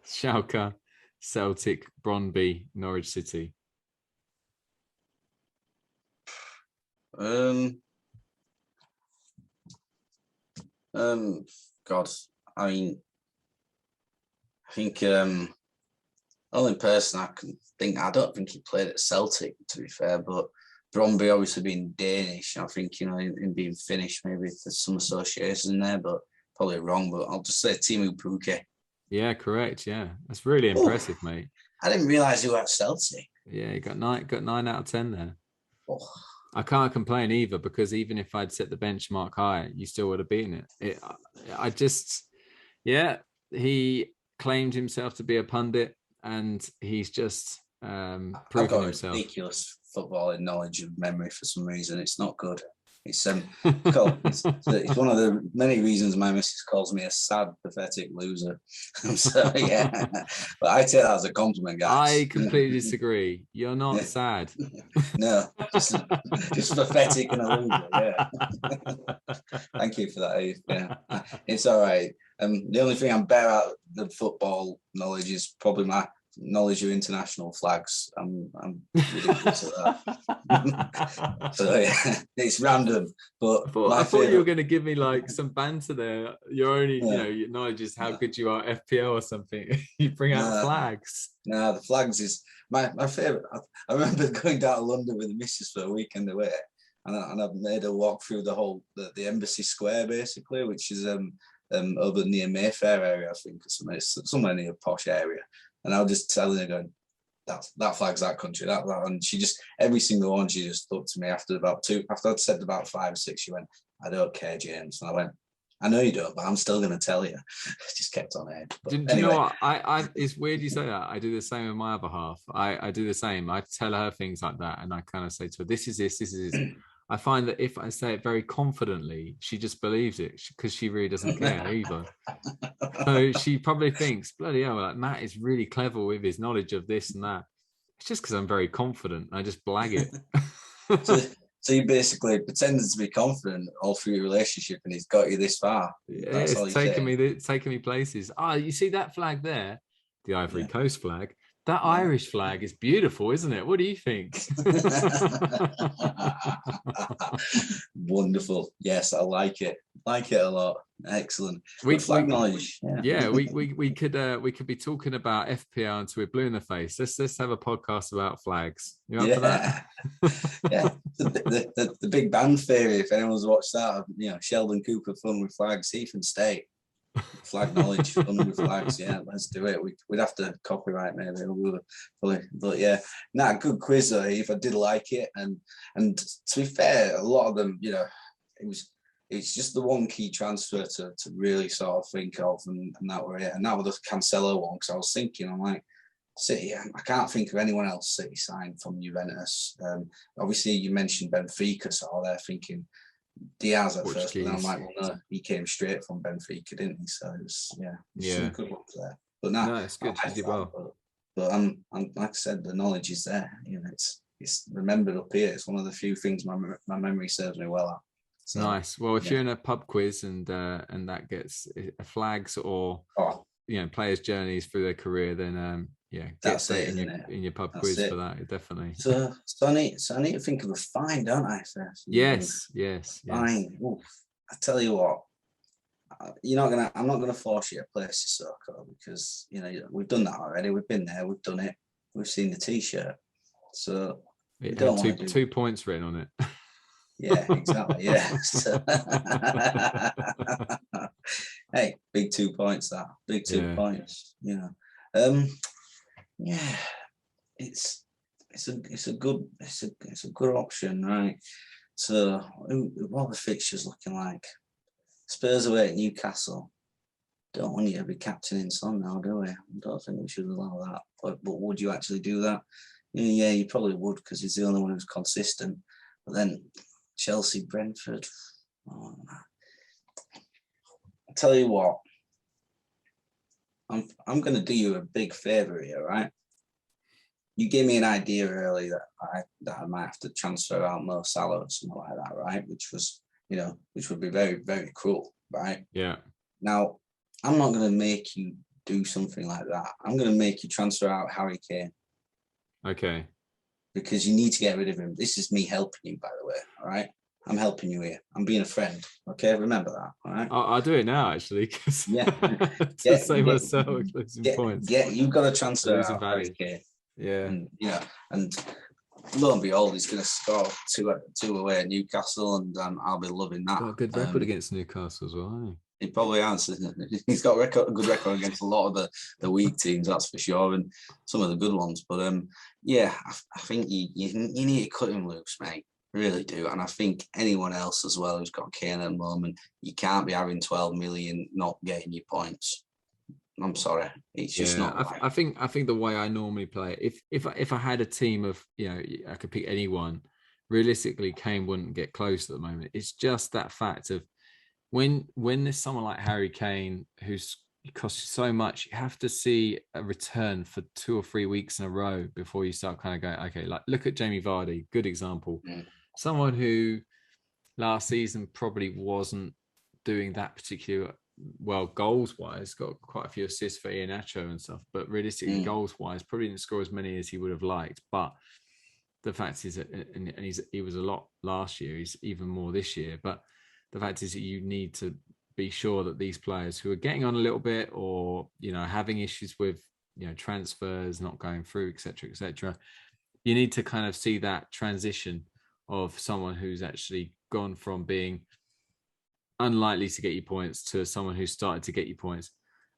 Schalke, Celtic, Brøndby, Norwich City. God, I mean, I think only person I can think, I don't think he played at Celtic, to be fair, but Bromby obviously being Danish, I think, in being Finnish, maybe there's some association there, but probably wrong, but I'll just say Timu Puke. Yeah, correct. Yeah, that's really impressive, mate. I didn't realise he was at Celtic. Yeah, you got 9 out of 10 there. Oh. I can't complain either, because even if I'd set the benchmark higher, you still would have beaten it. He claimed himself to be a pundit, and he's just proven I've got himself. Ridiculous footballing knowledge of memory for some reason. It's not good. It's one of the many reasons my missus calls me a sad, pathetic loser. So yeah, but I take that as a compliment, guys. I completely disagree. You're not sad. No, just pathetic and a loser. Yeah. Thank you for that, Heath. Yeah, it's all right. The only thing I'm better at than football knowledge is probably my knowledge of international flags. I'm ridiculous at that. So yeah, it's random. But I thought you were going to give me like some banter there. Your only, your knowledge is how good you are at FPL or something. You bring out flags. No, the flags is my favorite. I remember going down to London with the missus for a weekend away, and I've made a walk through the whole the Embassy Square basically, which is over near Mayfair area, I think, or somewhere near a posh area. And I was just telling her, going, that flag's that country, that. And she just, every single one, she just looked to me after I'd said about 5 or 6, she went, I don't care, James. And I went, I know you don't, but I'm still going to tell you. Just kept on edge. Do you know what? It's weird you say that. I do the same with my other half. I do the same. I tell her things like that, and I kind of say to her, this is this. I find that if I say it very confidently, she just believes it, because she really doesn't care either. So she probably thinks, bloody hell, like Matt is really clever with his knowledge of this and that. It's just because I'm very confident. I just blag it. So you basically pretended to be confident all through your relationship, and he's got you this far. Yeah, it's taking me places. You see that flag there? The Ivory Coast flag. That Irish flag is beautiful, isn't it? What do you think? Wonderful. Yes, I like it. Like it a lot. Excellent. Flag knowledge. Yeah, we could be talking about FPL until we're blue in the face. Let's have a podcast about flags. You up for that? Yeah. The Big Bang Theory. If anyone's watched that, Sheldon Cooper, Fun with Flags, Heath and State. Flag knowledge, fun with flags. Yeah, let's do it. We'd have to copyright maybe, but yeah, good quiz though, Heath. I did like it, and to be fair, a lot of them, it's just the one key transfer to really sort of think of, and that were it. And that was the Cancelo one, because I was thinking, I'm like, City, I can't think of anyone else City signed from Juventus. Obviously, you mentioned Benfica, so they're thinking Diaz at first, but then I'm like, well, no, he came straight from Benfica, didn't he? So it was, some good ones there. But no, it's good. He did well. But I'm like I said, the knowledge is there. It's remembered up here. It's one of the few things my memory serves me well at. So, nice. Well, if you're in a pub quiz and that gets flags or players' journeys through their career, then that's it in your pub quiz for that, definitely. So I need to think of a fine, don't I? First. Yes. Fine. Oof. I tell you what, I'm not gonna force you to play Sissoko, because we've done that already. We've been there. We've done it. We've seen the T-shirt. So it had 2 points written on it. Yeah, exactly. Yeah. So, hey, big 2 points. That big 2 points. Yeah, it's a good option, right? So what are the fixtures looking like? Spurs away at Newcastle. Don't want you to be captaining Son now, do we? I don't think we should allow that. But would you actually do that? Yeah, you probably would, because he's the only one who's consistent. But then Chelsea, Brentford. Oh, I tell you what, I'm going to do you a big favour here, right? You gave me an idea earlier that I might have to transfer out Mo Salah or something like that, right? Which would be very, very cruel, right? Yeah. Now, I'm not going to make you do something like that. I'm going to make you transfer out Harry Kane. Okay. Because you need to get rid of him. This is me helping you, by the way, all right? I'm helping you here. I'm being a friend. Okay, remember that. All right. I'll do it now, actually, because Yeah. to save myself losing points. You've got to transfer Losing out value. Harry Kane. Yeah. And and lo and behold, he's going to score two away at Newcastle, and I'll be loving that. Got a good record against Newcastle as well, hasn't he probably has. He's got a good record against a lot of the weak teams, that's for sure, and some of the good ones. But I think you need to cut him loose, mate. Really do. And I think anyone else as well who's got Kane at the moment, you can't be having 12 million not getting your points. I'm sorry, it's just not right. I think the way I normally play it, if I had a team of, I could pick anyone, realistically Kane wouldn't get close at the moment. It's just that fact of when there's someone like Harry Kane who's costs you so much, you have to see a return for 2 or 3 weeks in a row before you start kind of going, okay, like look at Jamie Vardy, good example. Someone who last season probably wasn't doing that particular well goals wise, got quite a few assists for Iheanacho and stuff, but realistically goals wise probably didn't score as many as he would have liked. But the fact is that, and he was a lot last year, he's even more this year, but the fact is that you need to be sure that these players who are getting on a little bit or having issues with transfers not going through, etc., you need to kind of see that transition of someone who's actually gone from being unlikely to get you points to someone who started to get you points.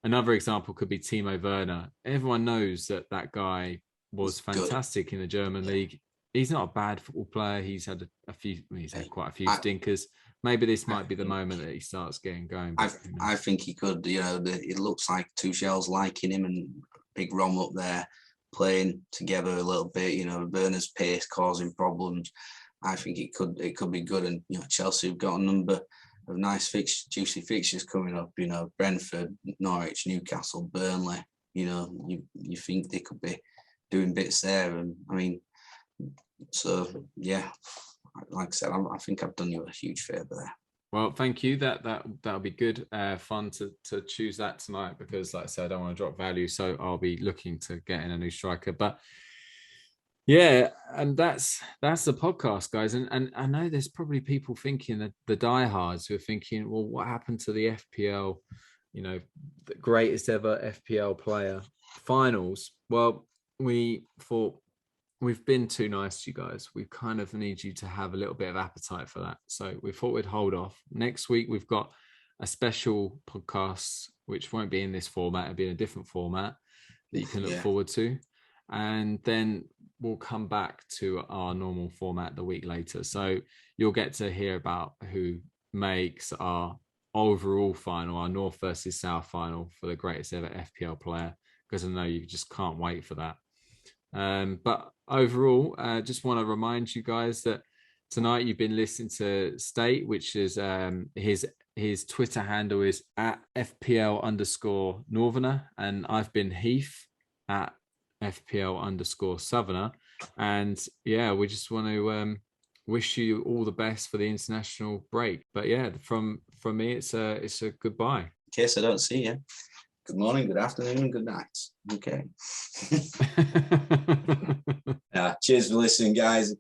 Another example could be Timo Werner. Everyone knows that guy was fantastic in the German league. He's not a bad football player. He's had had quite a few stinkers. Maybe this might be the moment that he starts getting going. I think he could. It looks like Tuchel's liking him and Big Rom up there playing together a little bit. Werner's pace causing problems. I think it could be good. And Chelsea have got a number of nice juicy fixtures coming up. Brentford, Norwich, Newcastle, Burnley. You think they could be doing bits there, and I mean, so yeah. Like I said, I think I've done you a huge favour there. Well, thank you. That'll be good. Fun to choose that tonight because, like I said, I don't want to drop value, so I'll be looking to get in a new striker. But yeah, and that's the podcast, guys. And I know there's probably people thinking that the diehards who are thinking, well, what happened to the FPL? The greatest ever FPL player finals. Well, we thought, we've been too nice to you guys. We kind of need you to have a little bit of appetite for that. So we thought we'd hold off. Next week, we've got a special podcast, which won't be in this format. It'll be in a different format that you can look forward to. And then we'll come back to our normal format the week later. So you'll get to hear about who makes our overall final, our North versus South final for the greatest ever FPL player, because I know you just can't wait for that. But overall, just want to remind you guys that tonight you've been listening to State, which is his Twitter handle is at FPL_Northerner, and I've been Heath at FPL_Southerner. And yeah, we just want to wish you all the best for the international break. But yeah, from me, it's a goodbye. In case I don't see you. Good morning, good afternoon, and good night. Okay. Cheers for listening, guys.